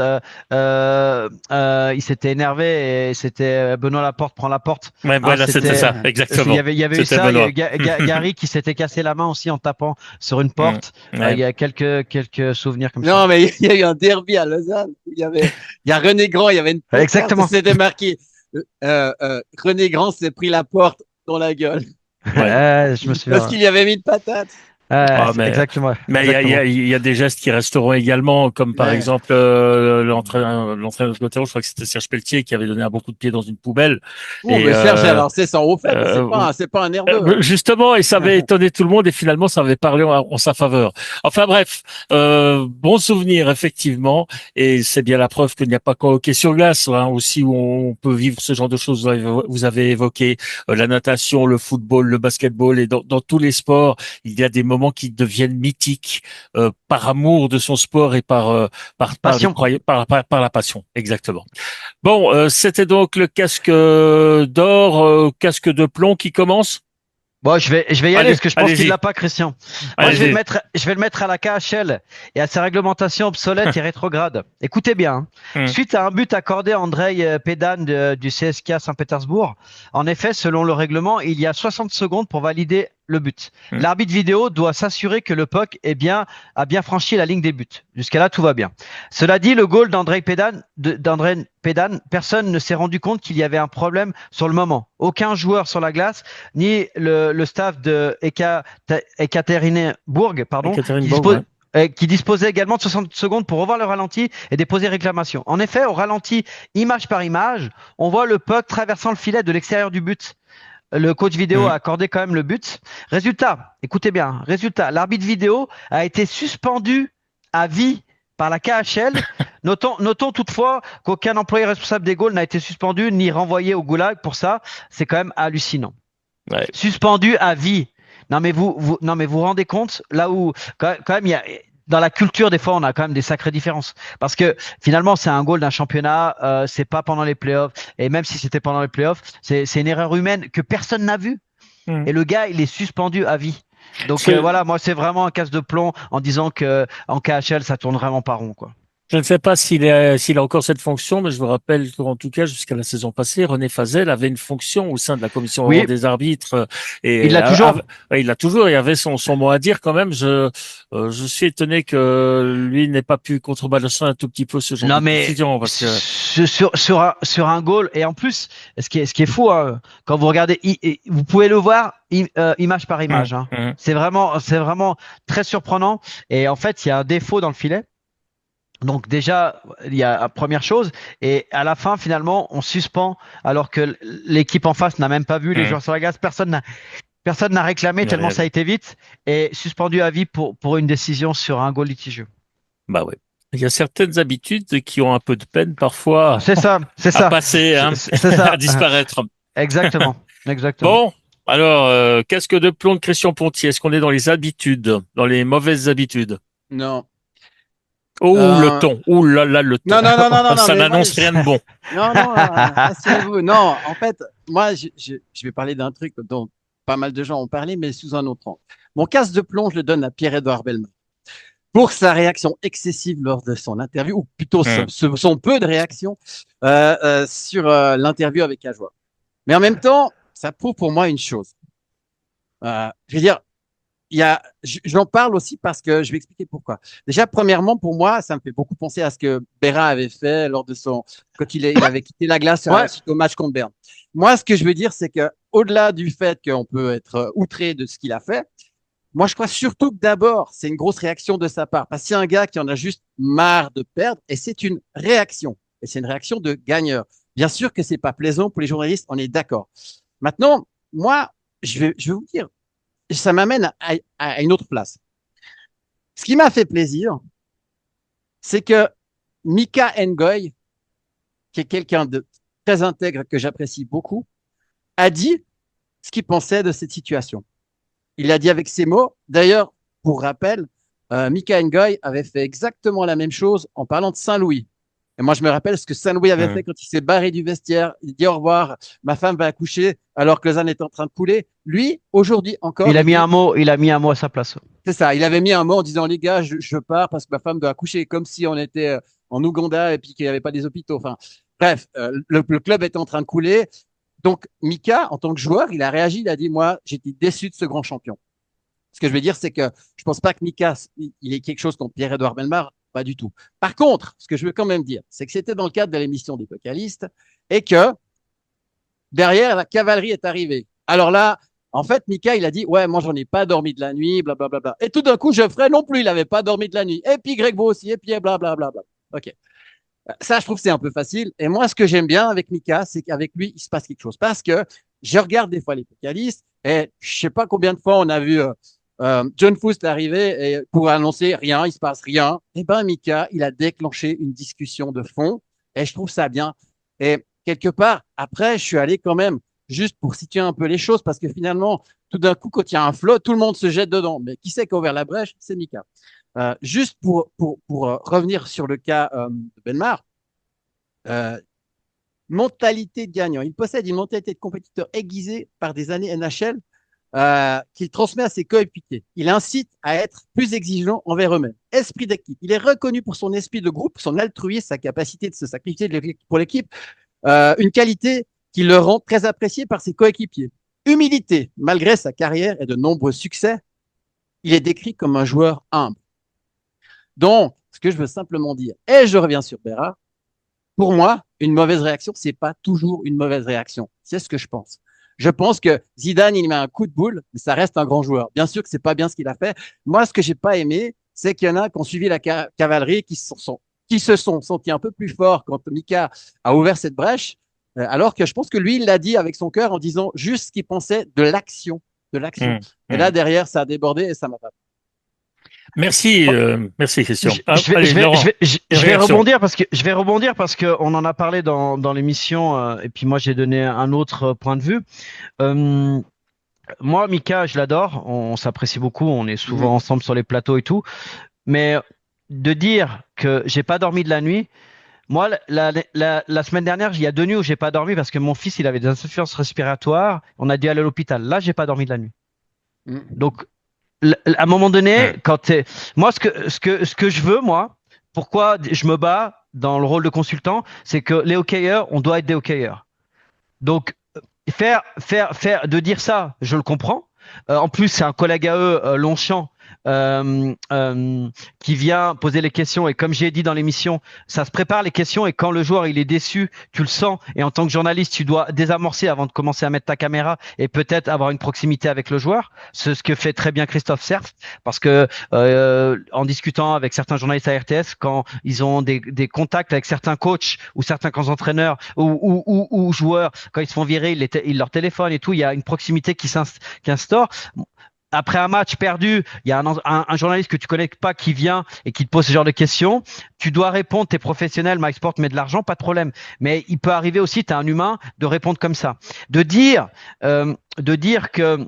Il s'était énervé et c'était Benoît Laporte prend la porte. Ouais, voilà, c'était ça, exactement. Il y avait eu ça. Il y a Gary qui s'était cassé la main aussi en tapant sur une porte. Il y a quelques souvenirs comme ça. Non, mais il y a eu un derby à Lausanne. Il y avait Il y a René Grand, il y avait une pancarte, Exactement. c'était marqué René Grand s'est pris la porte dans la gueule Je me souviens. parce qu'il y avait mis de patate. Ah, Exactement. mais Exactement. il y a des gestes qui resteront également, comme par Ouais. exemple l'entraîneur de Guatemala, je crois que c'était Serge Pelletier qui avait donné un bon coup de pied dans une poubelle. Oh, Et, mais Serge a lancé sans haut fait, mais c'est pas un nerveux. Hein. Justement, et ça avait étonné tout le monde, et finalement, ça avait parlé en sa faveur. Enfin bref, bon souvenir effectivement, et c'est bien la preuve qu'il n'y a pas qu'au hockey sur glace, hein, aussi où on peut vivre ce genre de choses. Vous avez évoqué la natation, le football, le basketball, et dans tous les sports, il y a des moments qui deviennent mythiques par amour de son sport et Passion. par la passion, exactement. Bon, c'était donc le casque d'or, casque de plomb qui commence. Bon, je vais y aller Allez, parce que je pense allez-y. qu'il l'a pas, Christian. Moi, je vais Allez-y. le mettre à la KHL et à ses réglementations obsolètes et rétrogrades. Écoutez bien. Hmm. Suite à un but accordé à Andrei Pedan du CSKA Saint-Pétersbourg, en effet, selon le règlement, il y a 60 secondes pour valider le but. L'arbitre vidéo doit s'assurer que le puck a bien franchi la ligne des buts. Jusqu'à là, tout va bien. Cela dit, le goal d'Andrei Pedan, personne ne s'est rendu compte qu'il y avait un problème sur le moment. Aucun joueur sur la glace, ni le staff de Ekaterinbourg, qui disposait également de 60 secondes pour revoir le ralenti et déposer réclamation. En effet, au ralenti, image par image, on voit le puck traversant le filet de l'extérieur du but. Le coach vidéo a accordé quand même le but. Résultat, écoutez bien, l'arbitre vidéo a été suspendu à vie par la KHL. Notons toutefois qu'aucun employé responsable des goals n'a été suspendu ni renvoyé au goulag pour ça. C'est quand même hallucinant. Ouais. Suspendu à vie. Non mais vous vous rendez compte là où quand même il y a dans la culture des fois on a quand même des sacrées différences parce que finalement c'est un goal d'un championnat, c'est pas pendant les playoffs et même si c'était pendant les playoffs c'est une erreur humaine que personne n'a vue et le gars il est suspendu à vie. Donc voilà, moi c'est vraiment un casse de plomb en disant que en KHL ça tourne vraiment pas rond quoi. Je ne sais pas s'il a encore cette fonction, mais je vous rappelle qu'en tout cas, jusqu'à la saison passée, René Fazel avait une fonction au sein de la commission des arbitres. Et il l'a toujours. Il l'a toujours. Il avait son mot à dire quand même. Je suis étonné que lui n'ait pas pu contrebalancer un tout petit peu ce genre de décision. Parce que sur un goal, et en plus, ce qui est fou, hein, quand vous regardez, vous pouvez le voir image par image. Hein. C'est vraiment très surprenant. Et en fait, il y a un défaut dans le filet. Donc déjà, il y a première chose, et à la fin finalement, on suspend alors que l'équipe en face n'a même pas vu les joueurs sur la glace. Personne n'a réclamé tellement ça a été vite et suspendu à vie pour une décision sur un goal litigieux. Bah ouais. Il y a certaines habitudes qui ont un peu de peine parfois. à passer, hein, à disparaître. Exactement. Bon, alors casque de plomb de Christian Pontier. Est-ce qu'on est dans les habitudes, dans les mauvaises habitudes? Non. Oh, le ton. Oh là là, le ton. Non. Ça n'annonce rien de bon. Non, rassurez-vous. Non, en fait, moi, je vais parler d'un truc dont pas mal de gens ont parlé, mais sous un autre angle. Mon casque de plomb, je le donne à Pierre-Édouard Bellemare pour sa réaction excessive lors de son interview, ou plutôt son peu de réaction sur l'interview avec Ajoie. Mais en même temps, ça prouve pour moi une chose. Je veux dire, j'en parle aussi parce que je vais expliquer pourquoi. Déjà, premièrement, pour moi, ça me fait beaucoup penser à ce que Berra avait fait lors de quand il avait quitté la glace suite au match contre Berne. Moi, ce que je veux dire, c'est que au-delà du fait qu'on peut être outré de ce qu'il a fait, moi, je crois surtout que d'abord, c'est une grosse réaction de sa part. Parce qu'il y a un gars qui en a juste marre de perdre et c'est une réaction. Et c'est une réaction de gagneur. Bien sûr que c'est pas plaisant pour les journalistes, on est d'accord. Maintenant, moi, je vais vous dire, ça m'amène à une autre place. Ce qui m'a fait plaisir, c'est que Mika Ngoy, qui est quelqu'un de très intègre que j'apprécie beaucoup, a dit ce qu'il pensait de cette situation. Il l'a dit avec ses mots. D'ailleurs, pour rappel, Mika Ngoy avait fait exactement la même chose en parlant de Saint-Louis. Et moi, je me rappelle ce que Saint-Louis avait fait quand il s'est barré du vestiaire. Il dit au revoir, ma femme va accoucher alors que Lausanne est en train de couler. Lui, aujourd'hui encore. Il a mis un mot à sa place. C'est ça. Il avait mis un mot en disant, les gars, je pars parce que ma femme doit accoucher, comme si on était en Ouganda et puis qu'il n'y avait pas des hôpitaux. Enfin, bref, le club était en train de couler. Donc, Mika, en tant que joueur, il a réagi. Il a dit, moi, j'étais déçu de ce grand champion. Ce que je veux dire, c'est que je pense pas que Mika, il ait quelque chose contre Pierre-Édouard Bellemare. pas du tout. Par contre, ce que je veux quand même dire, c'est que c'était dans le cadre de l'émission des Vocalistes et que derrière, la cavalerie est arrivée. Alors là, en fait, Mika, il a dit, ouais, moi, j'en ai pas dormi de la nuit, blablabla. Bla, bla. Et tout d'un coup, Geoffrey non plus, il avait pas dormi de la nuit. Et puis Gregbo aussi, et puis blablabla. Bla, bla. OK. Ça, je trouve que c'est un peu facile. Et moi, ce que j'aime bien avec Mika, c'est qu'avec lui, il se passe quelque chose. Parce que je regarde des fois les vocalistes et je sais pas combien de fois on a vu John Foust arriver et pour annoncer rien, il se passe rien. Et ben, Mika, il a déclenché une discussion de fond et je trouve ça bien. Et quelque part, après, je suis allé quand même juste pour situer un peu les choses parce que finalement, tout d'un coup, quand il y a un flot, tout le monde se jette dedans. Mais qui c'est qui a ouvert la brèche? C'est Mika. Juste pour revenir sur le cas de Benmar, mentalité de gagnant. Il possède une mentalité de compétiteur aiguisée par des années NHL qu'il transmet à ses coéquipiers. Il incite à être plus exigeant envers eux-mêmes. Esprit d'équipe. Il est reconnu pour son esprit de groupe, son altruisme, sa capacité de se sacrifier pour l'équipe, une qualité qui le rend très apprécié par ses coéquipiers. Humilité. Malgré sa carrière et de nombreux succès, il est décrit comme un joueur humble. Donc, ce que je veux simplement dire, et je reviens sur Berra, pour moi, une mauvaise réaction, c'est pas toujours une mauvaise réaction. C'est ce que je pense. Je pense que Zidane, il met un coup de boule, mais ça reste un grand joueur. Bien sûr que c'est pas bien ce qu'il a fait. Moi, ce que j'ai pas aimé, c'est qu'il y en a qui ont suivi la cavalerie, qui se sont sentis un peu plus forts quand Mika a ouvert cette brèche, alors que je pense que lui, il l'a dit avec son cœur en disant juste ce qu'il pensait de l'action, de l'action. Et là, derrière, ça a débordé et ça m'a pas. Merci, merci Christian. Je vais rebondir parce que on en a parlé dans l'émission et puis moi j'ai donné un autre point de vue. Moi, Mika, je l'adore, on s'apprécie beaucoup, on est souvent ensemble sur les plateaux et tout, mais de dire que j'ai pas dormi de la nuit. Moi, la semaine dernière, il y a 2 nuits où j'ai pas dormi parce que mon fils, il avait des insuffisances respiratoires. On a dû aller à l'hôpital. Là, j'ai pas dormi de la nuit. Donc, à un moment donné, moi, ce que je veux, moi, pourquoi je me bats dans le rôle de consultant, c'est que les hockeyeurs, on doit être des hockeyeurs. Donc, de dire ça, je le comprends. En plus, c'est un collègue à eux, Longchamp, qui vient poser les questions et comme j'ai dit dans l'émission, ça se prépare les questions et quand le joueur il est déçu, tu le sens et en tant que journaliste, tu dois désamorcer avant de commencer à mettre ta caméra et peut-être avoir une proximité avec le joueur. C'est ce que fait très bien Christophe Cerf parce que en discutant avec certains journalistes à RTS, quand ils ont des contacts avec certains coachs ou certains entraîneurs ou joueurs, quand ils se font virer, ils leur téléphonent et tout, il y a une proximité qui s'instaure. Après un match perdu, il y a un journaliste que tu connais pas qui vient et qui te pose ce genre de questions. Tu dois répondre, t'es professionnel, MySport met de l'argent, pas de problème. Mais il peut arriver aussi, t'es un humain, de répondre comme ça. De dire que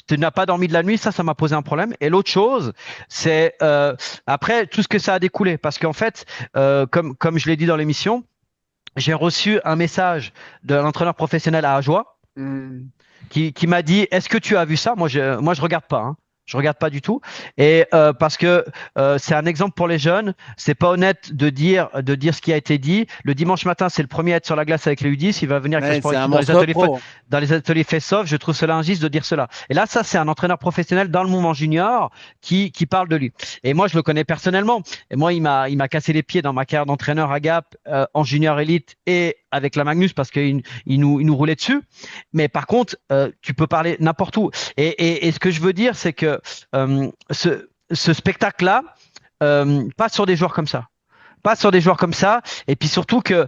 tu n'as pas dormi de la nuit, ça m'a posé un problème. Et l'autre chose, c'est après tout ce que ça a découlé. Parce qu'en fait, comme je l'ai dit dans l'émission, j'ai reçu un message d'un entraîneur professionnel à Ajoie. Qui m'a dit est-ce que tu as vu ça? Moi je regarde pas, hein. Je regarde pas du tout et parce que c'est un exemple pour les jeunes, c'est pas honnête de dire ce qui a été dit. Le dimanche matin, c'est le premier à être sur la glace avec les U10, il va venir avec le sport équipe dans les ateliers face-off, je trouve cela injuste de dire cela. Et là ça c'est un entraîneur professionnel dans le mouvement junior qui parle de lui. Et moi je le connais personnellement et moi il m'a cassé les pieds dans ma carrière d'entraîneur à Gap en junior élite et avec la Magnus parce qu'il nous roulait dessus. Mais par contre, tu peux parler n'importe où. Et ce que je veux dire, c'est que ce spectacle-là passe sur des joueurs comme ça. Passe sur des joueurs comme ça. Et puis surtout que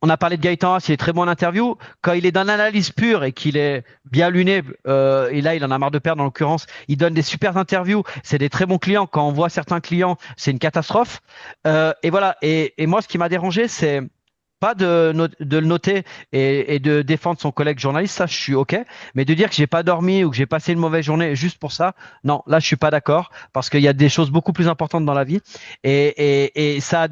on a parlé de Gaëtan Haas, il est très bon en interview. Quand il est dans l'analyse pure et qu'il est bien luné, et là il en a marre de perdre en l'occurrence, il donne des super interviews. C'est des très bons clients. Quand on voit certains clients, c'est une catastrophe. Et voilà. Et moi, ce qui m'a dérangé, c'est pas de le noter et de défendre son collègue journaliste, ça je suis ok, mais de dire que j'ai pas dormi ou que j'ai passé une mauvaise journée juste pour ça, non, là je suis pas d'accord parce qu'il y a des choses beaucoup plus importantes dans la vie et ça a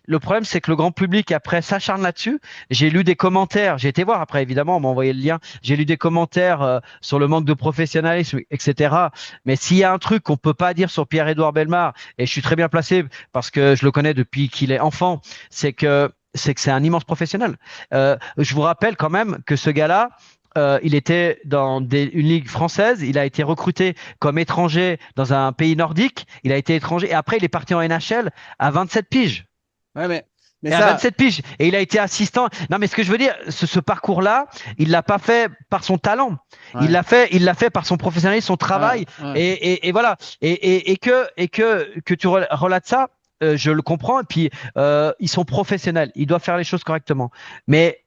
le problème c'est que le grand public après s'acharne là-dessus. J'ai lu des commentaires, j'ai été voir après évidemment, on m'a envoyé le lien, j'ai lu des commentaires sur le manque de professionnalisme, etc. Mais s'il y a un truc qu'on peut pas dire sur Pierre-Édouard Bellemare, et je suis très bien placé parce que je le connais depuis qu'il est enfant, c'est que c'est un immense professionnel. Je vous rappelle quand même que ce gars-là, il était dans une ligue française, il a été recruté comme étranger dans un pays nordique, il a été étranger et après il est parti en NHL à 27 piges. Ouais, mais Et à ça, 27 piges. Et il a été assistant. Non, mais ce que je veux dire, ce parcours-là, il l'a pas fait par son talent. ouais, Il l'a fait par son professionnalisme, son travail. ouais. Et voilà. Et que tu relates ça, je le comprends. Et puis, ils sont professionnels. Ils doivent faire les choses correctement. Mais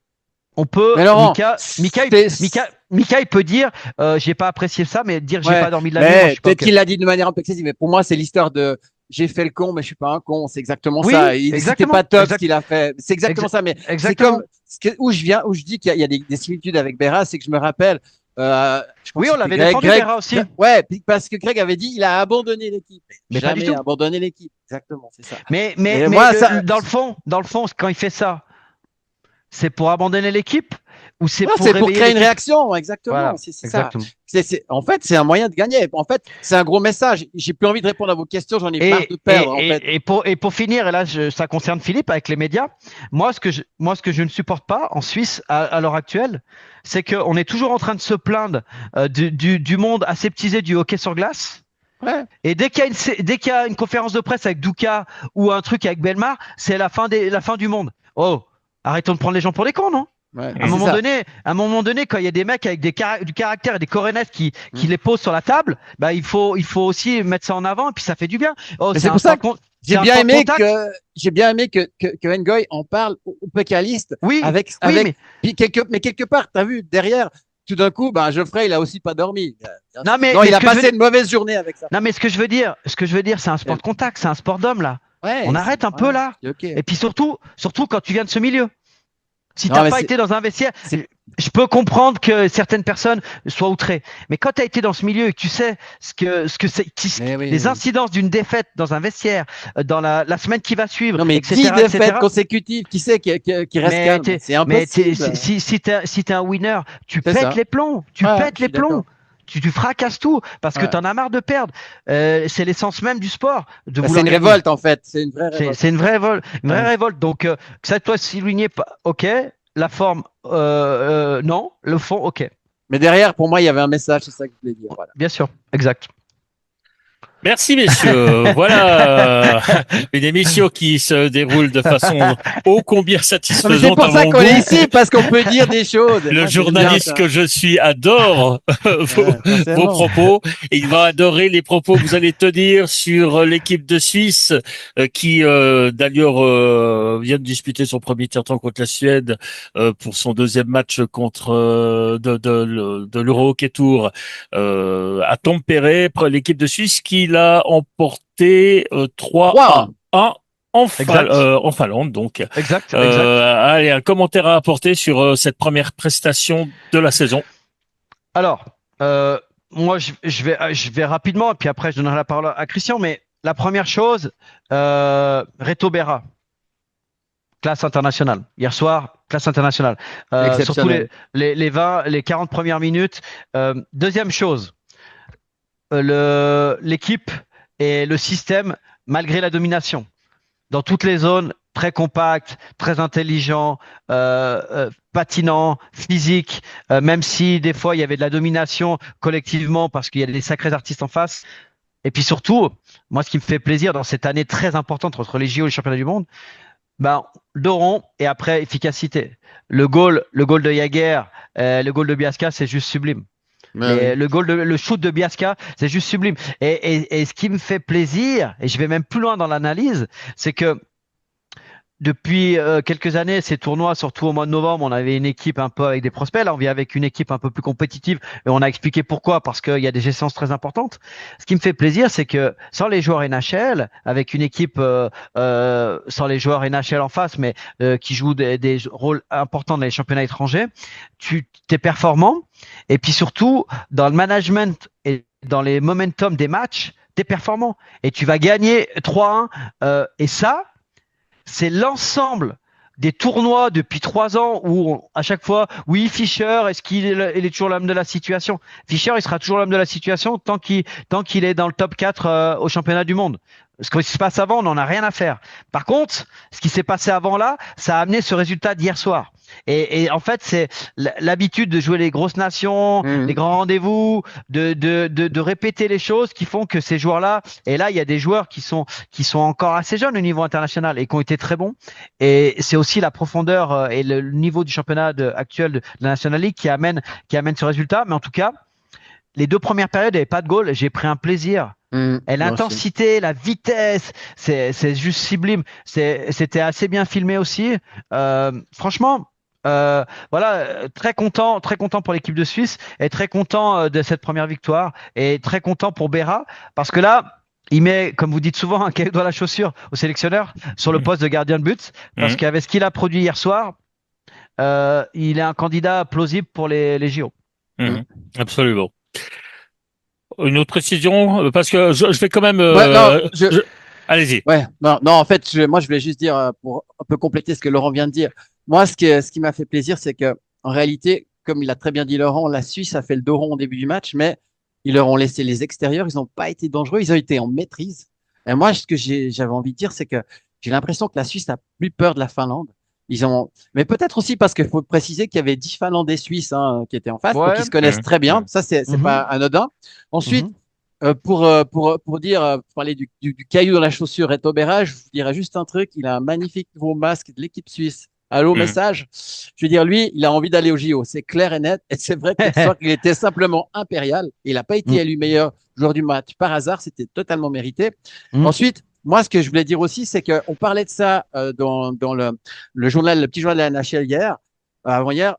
on peut, Mais Laurent, Mika, il peut dire, j'ai pas apprécié ça, mais dire j'ai ouais, pas dormi de la nuit. Moi, je mais suis pas peut-être OK. qu'il l'a dit de manière un peu excessive, mais pour moi, c'est l'histoire de j'ai fait le con, mais je suis pas un con. C'est exactement Oui, ça. C'était exactement. pas top ce qu'il a fait. C'est exactement ça. Mais c'est Exactement. comme où je dis qu'il y a des similitudes avec Berra, c'est que je me rappelle. Je crois Oui, que on c'était l'avait défendu, Berra aussi. Ouais, parce que Greg avait dit il a abandonné l'équipe. Mais pas du Jamais tout. abandonné l'équipe. Exactement, c'est ça. Mais moi, ça, dans le fond, quand il fait ça, c'est pour abandonner l'équipe ou c'est non, pour c'est pour réveiller créer une l'équipe? réaction. Exactement. Voilà, C'est ça. exactement. En fait, c'est un moyen de gagner. En fait, c'est un gros message. J'ai plus envie de répondre à vos questions. J'en ai marre de perdre. En fait. Et pour finir, et là, ça concerne Philippe avec les médias. Moi, ce que je ne supporte pas en Suisse à l'heure actuelle, c'est qu'on est toujours en train de se plaindre du monde aseptisé du hockey sur glace. Ouais. Et dès qu'il y a une conférence de presse avec Douka ou un truc avec Belmar, c'est la fin du monde. Oh, arrêtons de prendre les gens pour des cons, non? Ouais, À un moment donné, quand il y a des mecs avec du caractère et des coronesses qui les posent sur la table, bah il faut aussi mettre ça en avant et puis ça fait du bien. Oh, mais c'est pour ça que j'ai bien aimé que Ngoy en parle au pécaliste. Oui, Puis quelque part, t'as vu derrière, tout d'un coup, Geoffrey, il a aussi pas dormi. Non, il a passé une mauvaise journée avec ça. Non, mais ce que je veux dire, c'est un sport de contact, c'est un sport d'homme là. Ouais, on arrête un peu là. Okay. Et puis surtout quand tu viens de ce milieu. Si t'as pas été dans un vestiaire, je peux comprendre que certaines personnes soient outrées. Mais quand tu as été dans ce milieu et que tu sais ce que c'est, les incidences d'une défaite dans un vestiaire, dans la semaine qui va suivre, non, mais etc., 10 défaites consécutives, qui sait qui reste calme? C'est impossible. Mais si t'es un winner, tu pètes les plombs. Tu pètes les plombs. Tu fracasses tout parce que tu en as marre de perdre. C'est l'essence même du sport. C'est une révolte en fait. C'est une vraie révolte. C'est une vraie révolte. Donc que ça soit souligné, ok. La forme, non. Le fond, ok. Mais derrière, pour moi, il y avait un message. C'est ça que je voulais dire. Voilà. Bien sûr, exact. Merci messieurs. Voilà une émission qui se déroule de façon ô combien satisfaisante. C'est pour ça qu'on est ici, parce qu'on peut dire des choses. Le journaliste que je suis adore vos propos et il va adorer les propos que vous allez tenir sur l'équipe de Suisse qui d'ailleurs vient de disputer son premier tiers-temps contre la Suède pour son deuxième match contre de l'Euro Hockey Tour à Tampere. L'équipe de Suisse qui l'a emporté 3-1 en Finlande, donc. Exact. Allez, un commentaire à apporter sur cette première prestation de la saison. Alors, moi, je vais rapidement, et puis après, je donnerai la parole à Christian, mais la première chose, Reto Berra, classe internationale. Hier soir, classe internationale. Surtout les 40 premières minutes. Deuxième chose, l'équipe et le système, malgré la domination, dans toutes les zones, très compact, très intelligent, patinant, physique, même si des fois il y avait de la domination collectivement parce qu'il y a des sacrés artistes en face. Et puis surtout, moi ce qui me fait plaisir dans cette année très importante entre les JO et les championnats du monde, Doron et après efficacité. Le goal de Jaeger, le goal de Biasca, c'est juste sublime. Le shoot de Biasca, c'est juste sublime. Et ce qui me fait plaisir, et je vais même plus loin dans l'analyse, c'est que depuis quelques années, ces tournois, surtout au mois de novembre, on avait une équipe un peu avec des prospects. Là, on vient avec une équipe un peu plus compétitive et on a expliqué pourquoi, parce qu'il y a des essences très importantes. Ce qui me fait plaisir, c'est que sans les joueurs NHL, avec une équipe sans les joueurs NHL en face, mais qui jouent des rôles importants dans les championnats étrangers, tu t'es performant. Et puis surtout, dans le management et dans les momentum des matchs, t'es performant. Et tu vas gagner 3-1. Et ça, c'est l'ensemble des tournois depuis 3 ans où à chaque fois, oui, Fischer, est-ce qu'il est toujours l'homme de la situation? Fischer, il sera toujours l'homme de la situation tant qu'il est dans le top 4 au championnat du monde. Ce qui se passe avant, on n'en a rien à faire. Par contre, ce qui s'est passé avant là, ça a amené ce résultat d'hier soir. Et en fait, c'est l'habitude de jouer les grosses nations, les grands rendez-vous, de répéter les choses qui font que ces joueurs-là, et là, il y a des joueurs qui sont encore assez jeunes au niveau international et qui ont été très bons. Et c'est aussi la profondeur et le niveau du championnat actuel de la National League qui amène ce résultat. Mais en tout cas, les 2 premières périodes, il n'y avait pas de goal. J'ai pris un plaisir. Et l'intensité, la vitesse, c'est juste sublime. C'était assez bien filmé aussi. Franchement, voilà, très content pour l'équipe de Suisse et très content de cette première victoire et très content pour Berra parce que là, il met, comme vous dites souvent, un caillou dans la chaussure au sélectionneur sur le poste de gardien de but parce qu'avec ce qu'il a produit hier soir, il est un candidat plausible pour les JO. Absolument. Une autre précision, parce que je vais quand même. Allez-y. Ouais, non, en fait, moi, je voulais juste dire pour un peu compléter ce que Laurent vient de dire. Moi, ce qui m'a fait plaisir, c'est que en réalité, comme il a très bien dit Laurent, la Suisse a fait le dos rond au début du match, mais ils leur ont laissé les extérieurs. Ils n'ont pas été dangereux. Ils ont été en maîtrise. Et moi, ce que j'avais envie de dire, c'est que j'ai l'impression que la Suisse a plus peur de la Finlande. Mais peut-être aussi parce qu'il faut préciser qu'il y avait 10 Finlandais suisses qui étaient en face, donc ils se connaissent très bien. Ça, c'est pas anodin. Ensuite, pour parler du caillou dans la chaussure et Taubera, je vous dirais juste un truc. Il a un magnifique nouveau masque de l'équipe suisse. Allô, message. Je veux dire, lui, il a envie d'aller au JO. C'est clair et net. Et c'est vrai qu'il était simplement impérial. Il n'a pas été élu meilleur joueur du match par hasard. C'était totalement mérité. Ensuite, moi, ce que je voulais dire aussi, c'est qu'on parlait de ça dans le journal, le petit journal de la NHL hier, avant-hier.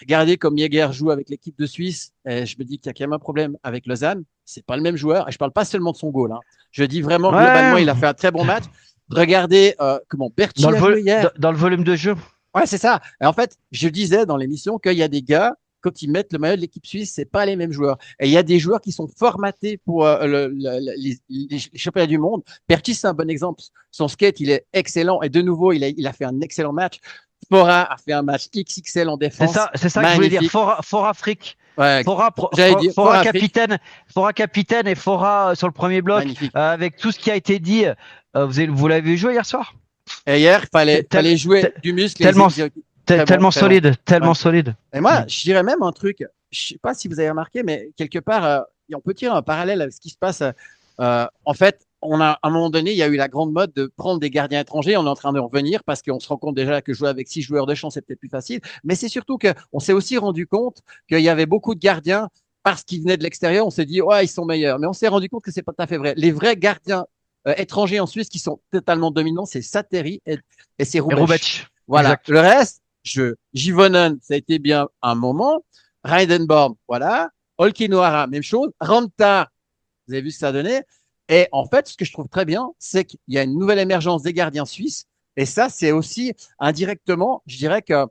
Regardez comme Jäger joue avec l'équipe de Suisse. Et je me dis qu'il y a quand même un problème avec Lausanne. C'est pas le même joueur. Et je parle pas seulement de son goal. Je dis vraiment globalement, il a fait un très bon match. Regardez comment Berti a joué hier. Dans le volume de jeu. Ouais, c'est ça. Et en fait, je disais dans l'émission qu'il y a des gars, quand ils mettent le maillot de l'équipe suisse, c'est pas les mêmes joueurs. Et il y a des joueurs qui sont formatés pour les championnats du monde. Berti, c'est un bon exemple. Son skate, il est excellent. Et de nouveau, il a fait un excellent match. Fora a fait un match XXL en défense. C'est ça que je voulais dire. Fora Afrique. Ouais, Fora capitaine et Fora sur le premier bloc. Avec tout ce qui a été dit. Vous l'avez joué hier soir? Et hier, il fallait jouer du muscle. Tellement solide. Et moi, je dirais même un truc. Je sais pas si vous avez remarqué, mais quelque part, on peut tirer un parallèle avec ce qui se passe. En fait, à un moment donné, il y a eu la grande mode de prendre des gardiens étrangers. On est en train de revenir parce qu'on se rend compte déjà que jouer avec 6 joueurs de champ, c'est peut-être plus facile. Mais c'est surtout qu'on s'est aussi rendu compte qu'il y avait beaucoup de gardiens parce qu'ils venaient de l'extérieur. On s'est dit, ouais, ils sont meilleurs. Mais on s'est rendu compte que c'est pas tout à fait vrai. Les vrais gardiens étrangers en Suisse qui sont totalement dominants, c'est Satteri et c'est Rubec. Voilà. Exact. Le reste, Jivonen, ça a été bien un moment. Reidenborn, voilà. Olkinuora, même chose. Ranta, vous avez vu ce que ça a donné. Et en fait, ce que je trouve très bien, c'est qu'il y a une nouvelle émergence des gardiens suisses. Et ça, c'est aussi indirectement, je dirais que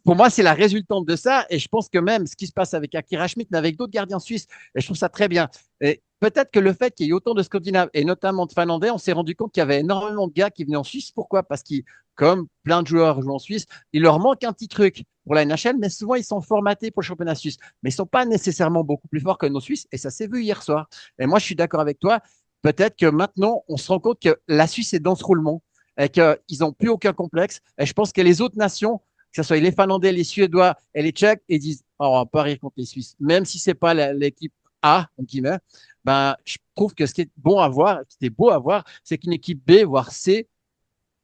pour moi, c'est la résultante de ça. Et je pense que même ce qui se passe avec Akira Schmidt, mais avec d'autres gardiens suisses, et je trouve ça très bien. Et peut-être que le fait qu'il y ait autant de Scandinaves et notamment de Finlandais, on s'est rendu compte qu'il y avait énormément de gars qui venaient en Suisse. Pourquoi? Parce qu'ils, comme plein de joueurs jouent en Suisse, il leur manque un petit truc pour la NHL, mais souvent ils sont formatés pour le championnat suisse. Mais ils sont pas nécessairement beaucoup plus forts que nos Suisses. Et ça s'est vu hier soir. Et moi, je suis d'accord avec toi. Peut-être que maintenant, on se rend compte que la Suisse est dans ce roulement et qu'ils n'ont plus aucun complexe. Et je pense que les autres nations, que ce soit les Finlandais, les Suédois et les Tchèques, ils disent oh, on va pas rire contre les Suisses, même si c'est pas l'équipe A, en guillemets. Ben, je trouve que ce qui est bon à voir, ce qui est beau à voir, c'est qu'une équipe B, voire C,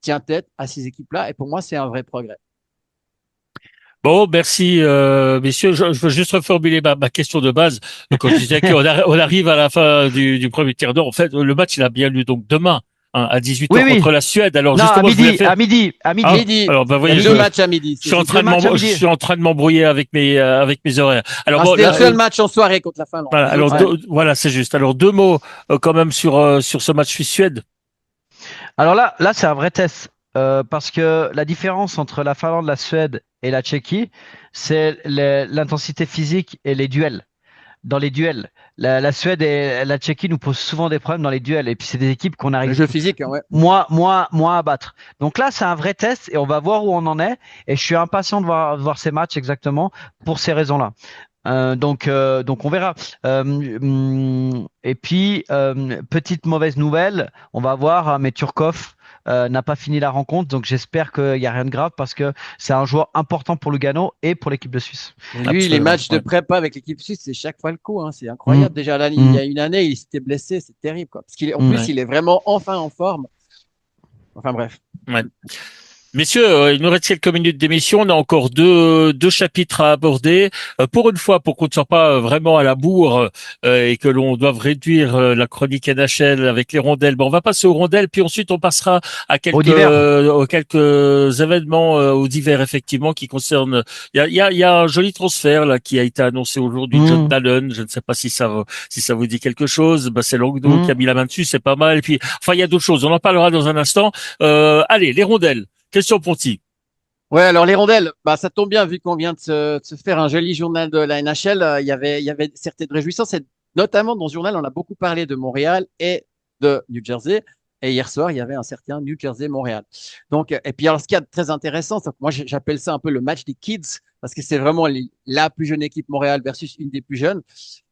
tient tête à ces équipes-là. Et pour moi, c'est un vrai progrès. Bon, merci messieurs. Je veux juste reformuler ma question de base. Quand je disais qu'on arrive à la fin du premier tiers d'heure, en fait, le match il a bien lieu donc demain. À 18h contre la Suède. Alors non, justement, à midi. Alors, ben, voyez, il y a 2 matchs à midi. Je suis en train de m'embrouiller avec mes horaires. Alors c'était le seul match en soirée contre la Finlande. Voilà, alors voilà, c'est juste. Alors 2 mots quand même sur ce match Suisse-Suède. Alors là c'est un vrai test parce que la différence entre la Finlande, la Suède et la Tchéquie, c'est l'intensité physique et les duels. Dans les duels, la Suède et la Tchéquie nous posent souvent des problèmes dans les duels. Et puis c'est des équipes qu'on arrive. Le jeu physique, ouais. Moins à battre. Donc là, c'est un vrai test et on va voir où on en est. Et je suis impatient de voir ces matchs exactement pour ces raisons-là. Donc on verra. Et puis petite mauvaise nouvelle, on va voir mais Turkov n'a pas fini la rencontre. Donc j'espère qu'il n'y a rien de grave parce que c'est un joueur important pour Lugano et pour l'équipe de Suisse. Et lui, les Absolument, matchs de ouais. prépa avec l'équipe suisse, c'est chaque fois le coup. Hein. C'est incroyable. Déjà, là, il y a une année, il s'était blessé. C'est terrible. Quoi. Parce qu'en plus, Ouais. il est vraiment enfin en forme. Enfin bref. Ouais. Messieurs, il nous reste quelques minutes d'émission. On a encore deux chapitres à aborder. Pour une fois, pour qu'on ne soit pas vraiment à la bourre et que l'on doive réduire la chronique NHL avec les rondelles, bon, on va passer aux rondelles, puis ensuite on passera à Au divers. quelques événements aux divers effectivement qui concernent. Il y a un joli transfert là qui a été annoncé aujourd'hui. John Dallon, je ne sais pas si ça vous dit quelque chose. Bah, c'est Languedoc qui a mis la main dessus, c'est pas mal. Et puis, enfin, il y a d'autres choses. On en parlera dans un instant. Allez, les rondelles. Question Ponty. Ouais, alors les rondelles, bah, ça tombe bien vu qu'on vient de se faire un joli journal de la NHL. Il y avait certaines réjouissances. Et notamment dans ce journal, on a beaucoup parlé de Montréal et de New Jersey. Et hier soir, il y avait un certain New Jersey-Montréal. Donc, et puis alors, ce qu'il y a de très intéressant, c'est que moi, j'appelle ça un peu le match des kids parce que c'est vraiment la plus jeune équipe Montréal versus une des plus jeunes.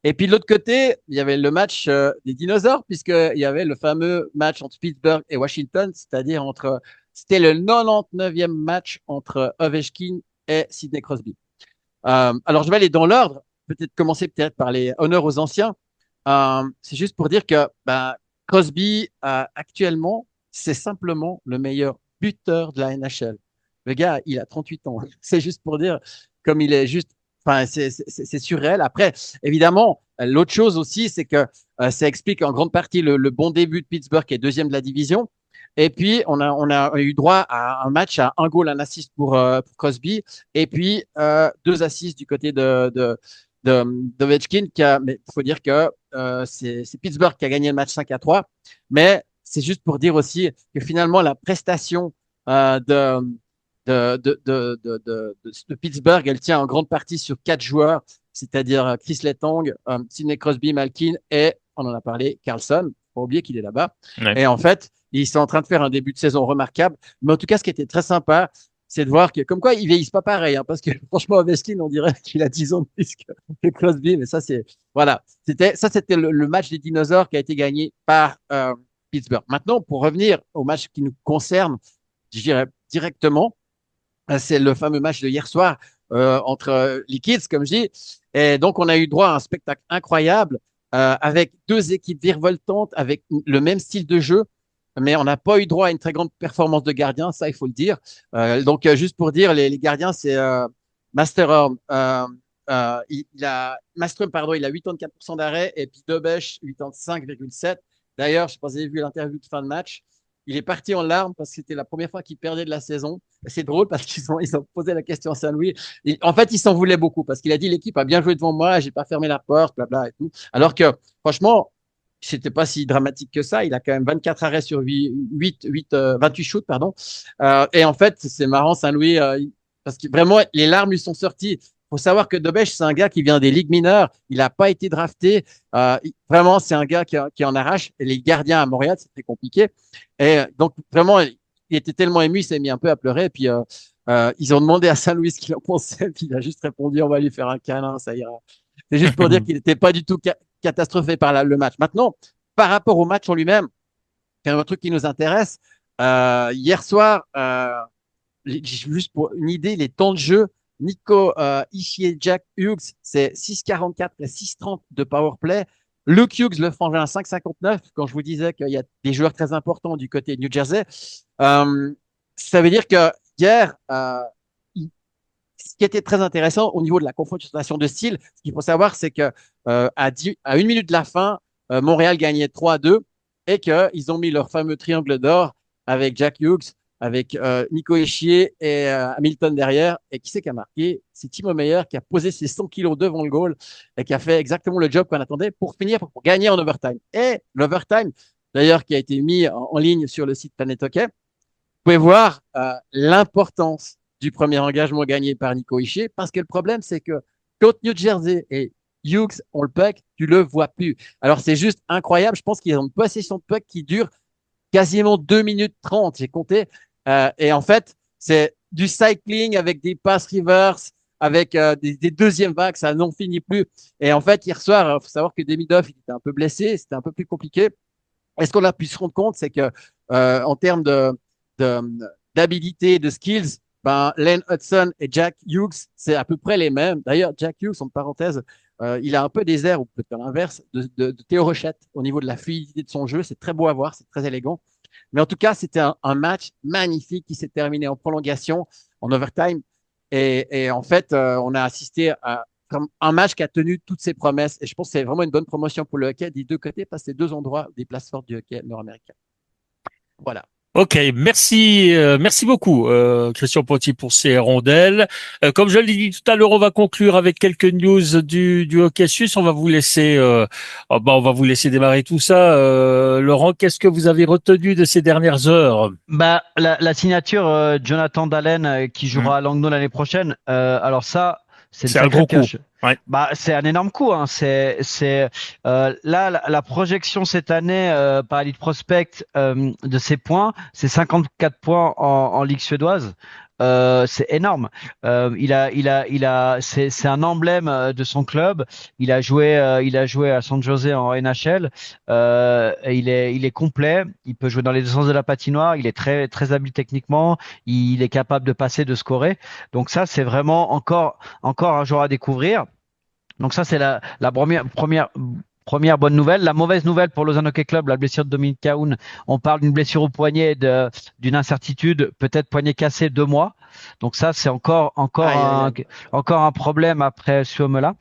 Et puis de l'autre côté, il y avait le match des dinosaures puisqu'il y avait le fameux match entre Pittsburgh et Washington, c'est-à-dire c'était le 99e match entre Ovechkin et Sidney Crosby. Alors, je vais aller dans l'ordre. Peut-être commencer peut-être par les honneurs aux anciens. C'est juste pour dire que Crosby, actuellement, c'est simplement le meilleur buteur de la NHL. Le gars, il a 38 ans. C'est juste pour dire comme il est juste. Enfin, c'est surréel. Après, évidemment, l'autre chose aussi, c'est que ça explique en grande partie le bon début de Pittsburgh, qui est deuxième de la division. Et puis, on a eu droit à un match à un goal, un assist pour Crosby, et puis deux assists du côté d'Ovechkin. Mais il faut dire que c'est Pittsburgh qui a gagné le match 5-3. Mais c'est juste pour dire aussi que finalement, la prestation de Pittsburgh, elle tient en grande partie sur quatre joueurs, c'est-à-dire Chris Letang, Sidney Crosby, Malkin et, on en a parlé, Carlson. Faut pas oublier qu'il est là-bas. Ouais. Et en fait, ils sont en train de faire un début de saison remarquable. Mais en tout cas, ce qui était très sympa, c'est de voir que, comme quoi, ils vieillissent pas pareil, hein, parce que franchement, Ovechkin, on dirait qu'il a 10 ans de plus que Crosby, mais ça, voilà. C'était le match des dinosaures qui a été gagné par Pittsburgh. Maintenant, pour revenir au match qui nous concerne, je dirais directement, c'est le fameux match de hier soir entre les Kids, comme je dis. Et donc, on a eu droit à un spectacle incroyable avec deux équipes virevoltantes, avec le même style de jeu, mais on n'a pas eu droit à une très grande performance de gardien, ça, il faut le dire. Donc, juste pour dire, les gardiens, c'est Masterholm. Maström, pardon, il a 84% d'arrêt et puis Dobeš, 85,7. D'ailleurs, je sais pas si vous avez vu l'interview de fin de match. Il est parti en larmes parce que c'était la première fois qu'il perdait de la saison. C'est drôle parce ils ont posé la question à Saint-Louis. En fait, il s'en voulait beaucoup parce qu'il a dit l'équipe a bien joué devant moi, j'ai pas fermé la porte, blabla et tout. Alors que, franchement, c'était pas si dramatique que ça. Il a quand même 24 arrêts sur 28 shoots, pardon. Et en fait, c'est marrant, Saint-Louis, parce que vraiment, les larmes lui sont sorties. Faut savoir que Dobeš, c'est un gars qui vient des ligues mineures. Il n'a pas été drafté. Vraiment, c'est un gars qui en arrache. Et les gardiens à Montréal, c'est très compliqué. Et donc, vraiment, il était tellement ému, il s'est mis un peu à pleurer. Et puis, ils ont demandé à Saint-Louis ce qu'il en pensait. Puis, il a juste répondu, on va lui faire un câlin, ça ira. C'est juste pour dire qu'il n'était pas du tout catastrophé par le match. Maintenant, par rapport au match en lui-même, il y a un truc qui nous intéresse. Hier soir, juste pour une idée, les temps de jeu, Nico Hischier et Jack Hughes, c'est 6,44 et 6,30 de powerplay. Luke Hughes, le frangin, 5,59. Quand je vous disais qu'il y a des joueurs très importants du côté de New Jersey, ça veut dire que hier, ce qui était très intéressant au niveau de la confrontation de style, ce qu'il faut savoir, c'est que à une minute de la fin, Montréal gagnait 3-2 et qu'ils ont mis leur fameux triangle d'or avec Jack Hughes, avec Nico Hischier et Hamilton derrière. Et qui c'est qui a marqué? C'est Timo Meyer qui a posé ses 100 kilos devant le goal et qui a fait exactement le job qu'on attendait pour finir, pour gagner en overtime. Et l'overtime, d'ailleurs, qui a été mis en ligne sur le site Planet Hockey, vous pouvez voir l'importance du premier engagement gagné par Nico Hischier, parce que le problème, c'est que quand New Jersey et Hughes ont le puck, tu le vois plus. Alors, c'est juste incroyable. Je pense qu'ils ont une possession de puck qui dure quasiment 2 minutes 30, j'ai compté. Et en fait, c'est du cycling avec des passes reverse, avec des deuxièmes vagues, ça n'en finit plus. Et en fait, hier soir, il faut savoir que Demidov, il était un peu blessé, c'était un peu plus compliqué. Et ce qu'on a pu se rendre compte, c'est que en termes de, d'habilité, de skills, ben, Len Hudson et Jack Hughes, c'est à peu près les mêmes. D'ailleurs, Jack Hughes, en parenthèse, il a un peu des airs, ou peut-être l'inverse, de Théo Rochette au niveau de la fluidité de son jeu. C'est très beau à voir, c'est très élégant. Mais en tout cas, c'était un match magnifique qui s'est terminé en prolongation, en overtime. Et en fait, on a assisté à comme un match qui a tenu toutes ses promesses. Et je pense que c'est vraiment une bonne promotion pour le hockey des deux côtés parce que c'est deux endroits des places fortes du hockey nord-américain. Voilà. Ok, merci beaucoup, Christian Ponty, pour ces rondelles. Comme je l'ai dit tout à l'heure, on va conclure avec quelques news du hockey suisse. On va vous laisser, on va vous laisser démarrer tout ça. Laurent, qu'est-ce que vous avez retenu de ces dernières heures? Bah, la signature Jonathan Dahlen qui jouera à Langnau l'année prochaine. Alors ça, c'est le C'est un sacré gros coup. pioche. Ouais. Bah, c'est un énorme coup. Hein. Là la projection cette année par Elite Prospect de ses points, c'est 54 points en Ligue suédoise. C'est énorme. C'est un emblème de son club. Il a joué à San José en NHL. Il est complet. Il peut jouer dans les deux sens de la patinoire. Il est très très habile techniquement. Il est capable de passer, de scorer. Donc ça, c'est vraiment encore un joueur à découvrir. Donc ça, c'est la première bonne nouvelle. La mauvaise nouvelle pour Lausanne Hockey Club, la blessure de Dominique Cahoun. On parle d'une blessure au poignet, d'une incertitude, peut-être poignet cassé 2 mois. Donc ça, c'est encore un problème après ce homme-là.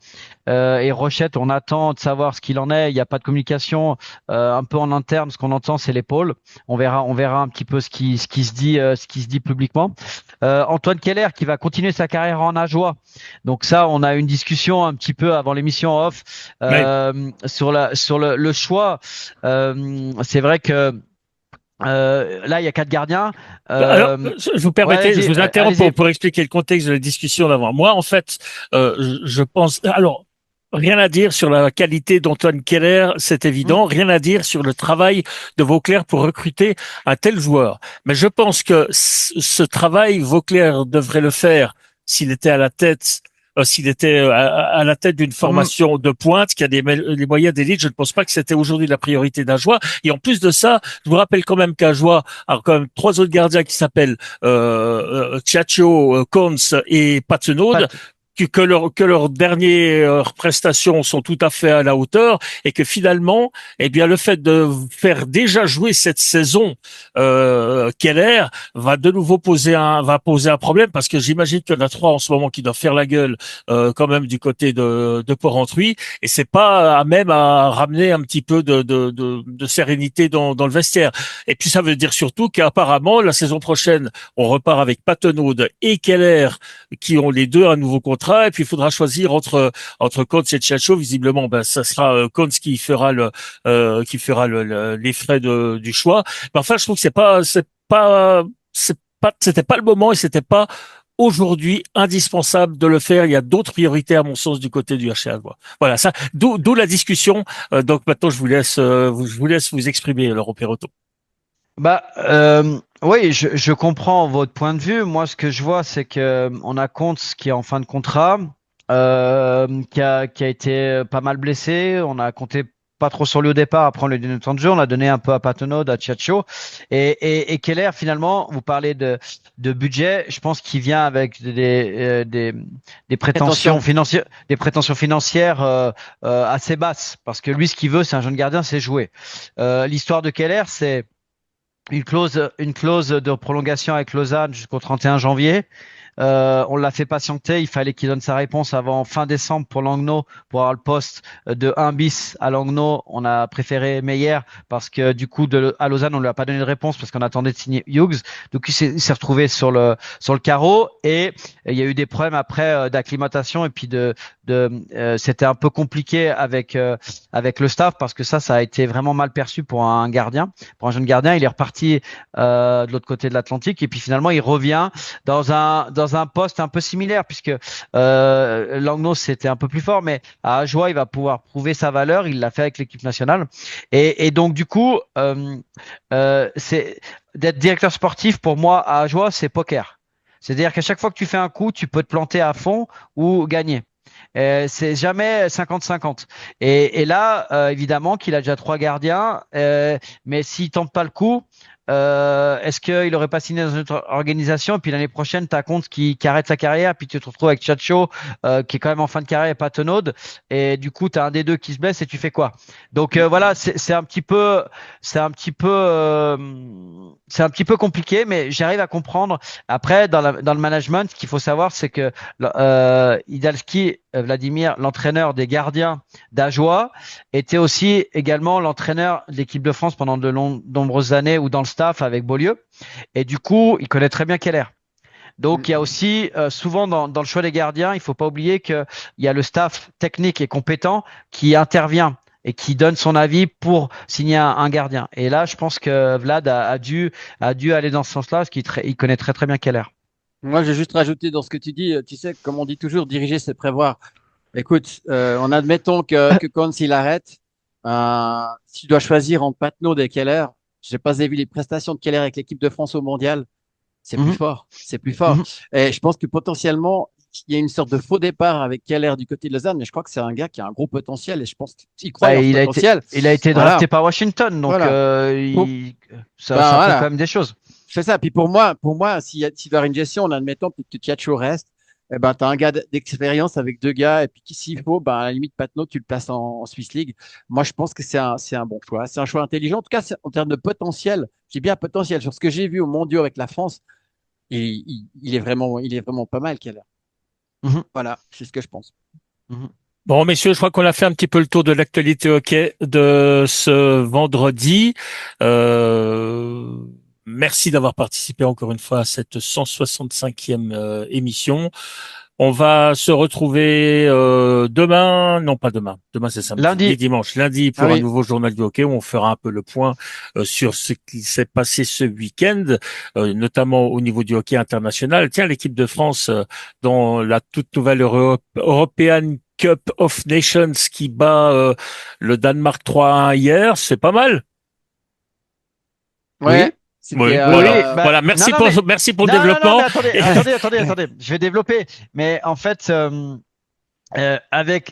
Et Rochette, on attend de savoir ce qu'il en est. Il n'y a pas de communication un peu en interne. Ce qu'on entend, c'est l'épaule. On verra un petit peu ce qui se dit publiquement. Antoine Keller qui va continuer sa carrière en nageois. Donc ça, on a une discussion un petit peu avant l'émission off sur le choix. C'est vrai que là, il y a 4 gardiens. Alors, je vous permettez, je vous interromps pour expliquer le contexte de la discussion d'avant. Moi, en fait, je pense. Alors, rien à dire sur la qualité d'Antoine Keller, c'est évident. Rien à dire sur le travail de Vauclair pour recruter un tel joueur. Mais je pense que ce travail, Vauclair devrait le faire s'il était à la tête. S'il était à la tête d'une formation de pointe qui a les moyens d'élite, je ne pense pas que c'était aujourd'hui la priorité d'Ajoie. Et en plus de ça, je vous rappelle quand même qu'Ajoie a quand même 3 autres gardiens qui s'appellent Ciaccio, Kons et Patenaude. Que leurs dernières prestations sont tout à fait à la hauteur et que finalement, eh bien, le fait de faire déjà jouer cette saison Keller va de nouveau poser un problème parce que j'imagine qu'il y en a 3 en ce moment qui doivent faire la gueule quand même du côté de Porrentruy et c'est pas à même à ramener un petit peu de sérénité dans le vestiaire. Et puis ça veut dire surtout qu'apparemment la saison prochaine, on repart avec Patenaude et Keller qui ont les deux un nouveau contrat. Et puis il faudra choisir entre Kons et Ciaccio. Visiblement, ça sera Kons qui fera les frais du choix. Mais enfin, je trouve que c'était pas le moment et c'était pas aujourd'hui indispensable de le faire. Il y a d'autres priorités à mon sens du côté du HCA. Voilà, ça, d'où la discussion. Donc maintenant, je vous laisse vous exprimer, Laurent Perrotto. Oui, je comprends votre point de vue. Moi, ce que je vois, c'est que on a Kuntz qui est en fin de contrat, qui a été pas mal blessé. On a compté pas trop sur lui au départ. Après, on lui a donné le temps de jeu. On a donné un peu à Patenaude, à Ciaccio. Et Keller, finalement, vous parlez de budget. Je pense qu'il vient avec des prétentions financières assez basses. Parce que lui, ce qu'il veut, c'est un jeune gardien, c'est jouer. L'histoire de Keller, c'est une clause de prolongation avec Lausanne jusqu'au 31 janvier. On l'a fait patienter. Il fallait qu'il donne sa réponse avant fin décembre pour Langnau, pour avoir le poste de 1 bis à Langnau. On a préféré Meyer parce que du coup, à Lausanne, on lui a pas donné de réponse parce qu'on attendait de signer Hughes. Donc, il s'est retrouvé sur le carreau et il y a eu des problèmes après d'acclimatation et puis c'était un peu compliqué avec le staff parce que ça a été vraiment mal perçu pour un jeune gardien. Il est reparti de l'autre côté de l'Atlantique et puis finalement, il revient dans un poste un peu similaire puisque Langnau c'était un peu plus fort, mais à Ajoie il va pouvoir prouver sa valeur. Il l'a fait avec l'équipe nationale et donc du coup c'est d'être directeur sportif pour moi à Ajoie, c'est poker. C'est-à-dire qu'à chaque fois que tu fais un coup, tu peux te planter à fond ou gagner. C'est jamais 50-50. Et là, évidemment qu'il a déjà 3 gardiens, mais s'il tente pas le coup, est-ce qu'il aurait pas signé dans une autre organisation, et puis l'année prochaine, t'as Comte qui arrête sa carrière, puis tu te retrouves avec Chacho, qui est quand même en fin de carrière et pas Tenod, et du coup, t'as un des deux qui se blesse et tu fais quoi? Donc voilà, c'est un petit peu compliqué, mais j'arrive à comprendre. Après, dans le management, ce qu'il faut savoir, c'est que Idalski, Vladimir, l'entraîneur des gardiens d'Ajoie, était aussi également l'entraîneur de l'équipe de France pendant de nombreuses années ou dans le staff avec Beaulieu. Et du coup, il connaît très bien Keller. Donc, il y a aussi souvent dans le choix des gardiens, il faut pas oublier qu'il y a le staff technique et compétent qui intervient et qui donne son avis pour signer un gardien. Et là, je pense que Vlad a dû aller dans ce sens-là, parce qu'il connaît très très bien Keller. Moi, je vais juste rajouter dans ce que tu dis, tu sais, comme on dit toujours, diriger, c'est prévoir. Écoute, en admettant que Cons, il arrête, si tu dois choisir entre Patnaud et Keller, j'ai pas vu les prestations de Keller avec l'équipe de France au mondial, c'est plus fort, c'est plus fort. Et je pense que potentiellement, il y a une sorte de faux départ avec Keller du côté de Lausanne, mais je crois que c'est un gars qui a un gros potentiel et je pense qu'il croit en ce potentiel. Il a été drafté par Washington, donc ça fait quand même des choses. C'est ça. Puis pour moi, s'il doit y avoir une gestion, en admettant que Tiacho reste, eh ben, t'as un gars d'expérience avec deux gars, et puis s'il faut, ben, à la limite, Patnaud, tu le places en Swiss League. Moi, je pense que c'est un bon choix. C'est un choix intelligent. En tout cas, en termes de potentiel, j'ai bien potentiel. Sur ce que j'ai vu au mondiaux avec la France, il est vraiment pas mal, Keller. Voilà, c'est ce que je pense. Bon, messieurs, je crois qu'on a fait un petit peu le tour de l'actualité hockey de ce vendredi. Merci d'avoir participé encore une fois à cette 165e émission. On va se retrouver demain, non pas demain, demain c'est samedi, lundi et dimanche, lundi pour un nouveau journal du hockey où on fera un peu le point sur ce qui s'est passé ce week-end, notamment au niveau du hockey international. Tiens, l'équipe de France dans la toute nouvelle European Cup of Nations qui bat le Danemark 3-1 hier, c'est pas mal. Ouais. Oui, voilà. Merci pour le développement. Attendez. Je vais développer. Mais en fait,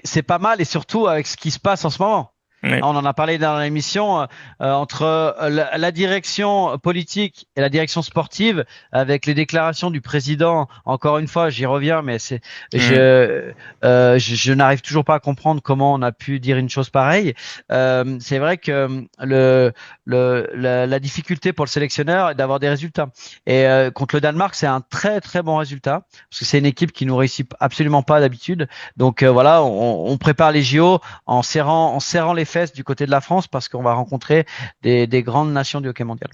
c'est pas mal et surtout avec ce qui se passe en ce moment. Oui. On en a parlé dans l'émission entre la direction politique et la direction sportive, avec les déclarations du président. Encore une fois, j'y reviens, mais je n'arrive toujours pas à comprendre comment on a pu dire une chose pareille. C'est vrai que la difficulté pour le sélectionneur est d'avoir des résultats. Et contre le Danemark, c'est un très très bon résultat parce que c'est une équipe qui nous réussit absolument pas d'habitude. Donc voilà, on prépare les JO en serrant les fesses du côté de la France parce qu'on va rencontrer des grandes nations du hockey mondial.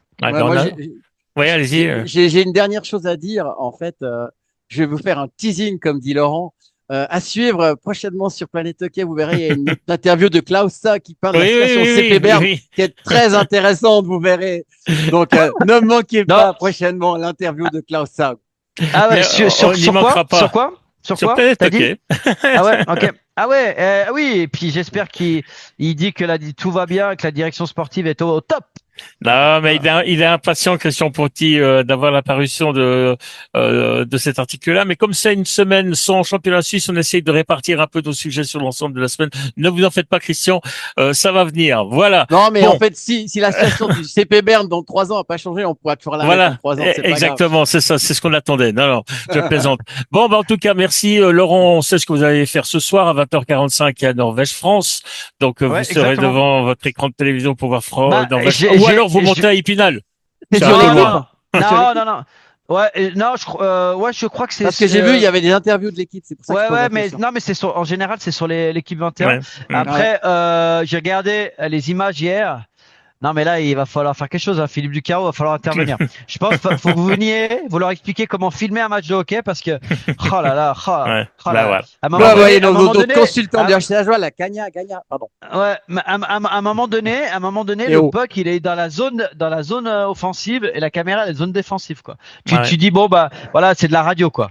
Oui, allez-y. J'ai une dernière chose à dire. En fait, je vais vous faire un teasing, comme dit Laurent. À suivre prochainement sur Planète Hockey, vous verrez, il y a une interview de Klaus Sa qui parle de la situation CP Berne, qui est très intéressante, vous verrez. Donc, ne manquez pas prochainement l'interview de Klaus Sa. Ah ouais, sur quoi? Sur Planète Hockey. Ah ouais, ok. Ah ouais, oui, et puis j'espère qu'il dit que tout va bien, que la direction sportive est au top. Non, mais il est impatient, Christian Ponty, d'avoir l'apparition de cet article-là. Mais comme c'est une semaine sans championnat suisse, on essaye de répartir un peu nos sujets sur l'ensemble de la semaine. Ne vous en faites pas, Christian, ça va venir. Voilà. Non, mais en fait, si la situation du CP Berne dans 3 ans n'a pas changé, on pourra toujours la mettre dans 3 ans. C'est exactement, c'est ça, c'est ce qu'on attendait. Non, je plaisante. Bon, en tout cas, merci, Laurent. On sait ce que vous allez faire ce soir à 20h45 à Norvège-France. Donc, vous serez devant votre écran de télévision pour voir Norvège. Ou alors vous montez à Épinal. C'est un peu loin. Non. Ouais, je crois que c'est. Parce que j'ai vu, il y avait des interviews de l'équipe. C'est pour ça mais en général, c'est sur l'équipe 21. Ouais. Après, j'ai regardé les images hier. Non, mais là, il va falloir faire quelque chose. Philippe Ducaro, il va falloir intervenir. Je pense qu'il faut que vous veniez, vous leur expliquer comment filmer un match de hockey parce que, À un moment donné, consultant du HCA, la Gagna, pardon. Ouais, mais à un moment donné, le puck, il est dans la zone offensive et la caméra, elle est zone défensive, quoi. Tu dis, bon, voilà, c'est de la radio, quoi.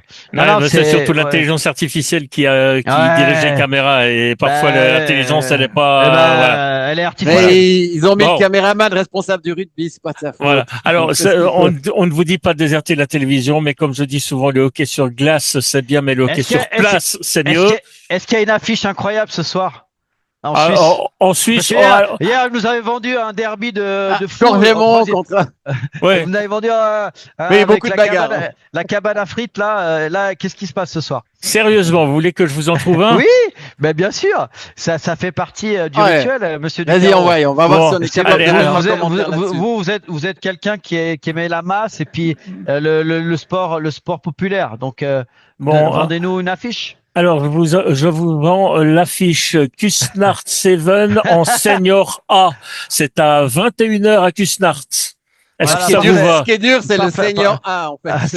C'est surtout l'intelligence artificielle qui dirige les caméras et parfois l'intelligence, elle est pas, elle est artificielle. Ils ont mis le caméraman responsable du rugby, c'est pas de sa faute. Voilà. Alors, on ne vous dit pas de déserter la télévision, mais comme je dis souvent, le hockey sur glace, c'est bien, mais le hockey sur place, c'est mieux. Est-ce qu'il y a une affiche incroyable ce soir? En Ah, Suisse. en Suisse, Hier, vous nous avez vendu un derby de fou. Corvémont contre. ouais. Vous nous avez vendu Oui, avec beaucoup de bagarres. la cabane à frites là, qu'est-ce qui se passe ce soir? Sérieusement, vous voulez que je vous en trouve un? Oui, ben bien sûr. Ça fait partie du Ouais. rituel, monsieur Vas-y, Ducaro. on va voir si on est C'est capable allez, de alors, mettre un commentaire là-dessus. vous êtes quelqu'un qui aimait la masse et puis le sport populaire. Donc, Bon, vendez-nous une affiche. alors je vous vends l'affiche Cusnart 7 en Senior A. C'est à 21h à Cusnart. Est-ce Voilà, que ça donc, vous va? Ce qui est dur, c'est le Parfait, senior A, en fait.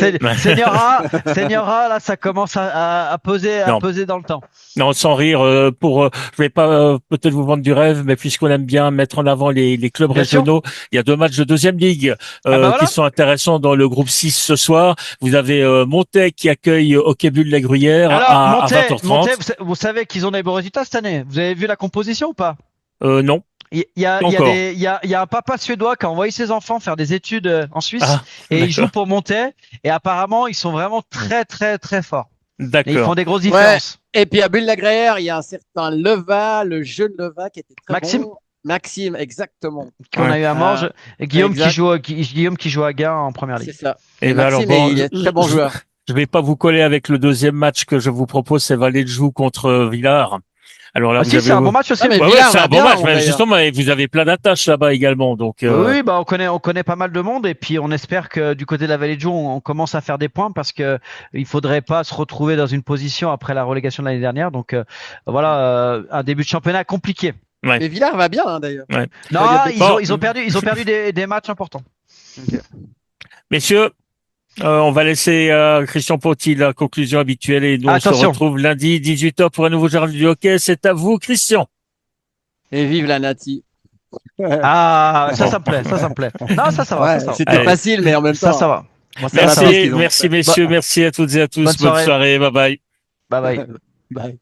Senior A, là, ça commence à peser Non. dans le temps. Non, sans rire, je vais pas peut-être vous vendre du rêve, mais puisqu'on aime bien mettre en avant les clubs Bien sûr. régionaux, il y a 2 matchs de deuxième ligue Voilà. qui sont intéressants dans le groupe 6 ce soir. Vous avez Montaigne qui accueille Hockey Bull la Gruyère à 20h30. Montaigne, vous savez qu'ils ont des bons résultats cette année. Vous avez vu la composition ou pas? Non. Il y a un papa suédois qui a envoyé ses enfants faire des études en Suisse et ils jouent pour Montaigne et apparemment ils sont vraiment très très très forts. Et ils D'accord. font des grosses différences. Et puis à Bulle-la-Gruyère, il y a un certain Leva, le jeune Leva qui était très Maxime. bon. Maxime, exactement. Qu'on a eu à Morges. Et Guillaume exact. Guillaume qui joue à Gain en première C'est ligue. ça. Et ben alors Maxime, bon, il est très bon joueur. Je vais pas vous coller avec le deuxième match que je vous propose, c'est Valais de Joux contre Villars. Alors là, Ah vous si, avez c'est un bon match aussi. Ah, mais Ouais, Villars c'est va un bon bien, match, mais d'ailleurs. justement, et vous avez plein d'attaches là-bas également, donc. Oui, bah on connaît pas mal de monde et puis on espère que du côté de la Vallée de Joux, on commence à faire des points parce que il faudrait pas se retrouver dans une position après la relégation de l'année dernière. Donc voilà, un début de championnat compliqué. Mais Villars va bien, hein, d'ailleurs. Non, Bon. ils ont perdu des matchs importants. Messieurs, on va laisser Christian Ponty la conclusion habituelle et nous on se Attention. retrouve lundi 18h pour un nouveau journal du hockey. C'est à vous, Christian. Et vive la Nati. Ah, ça me plaît, ça me plaît. Non, ça va, Ouais, ça va. c'était Allez. facile, mais en même temps. Ça va. Bon, ça va, parce Merci, qu'ils ont- merci messieurs, merci à toutes et à tous. Bonne Bonne soirée, bye bye. Bye bye. Bye.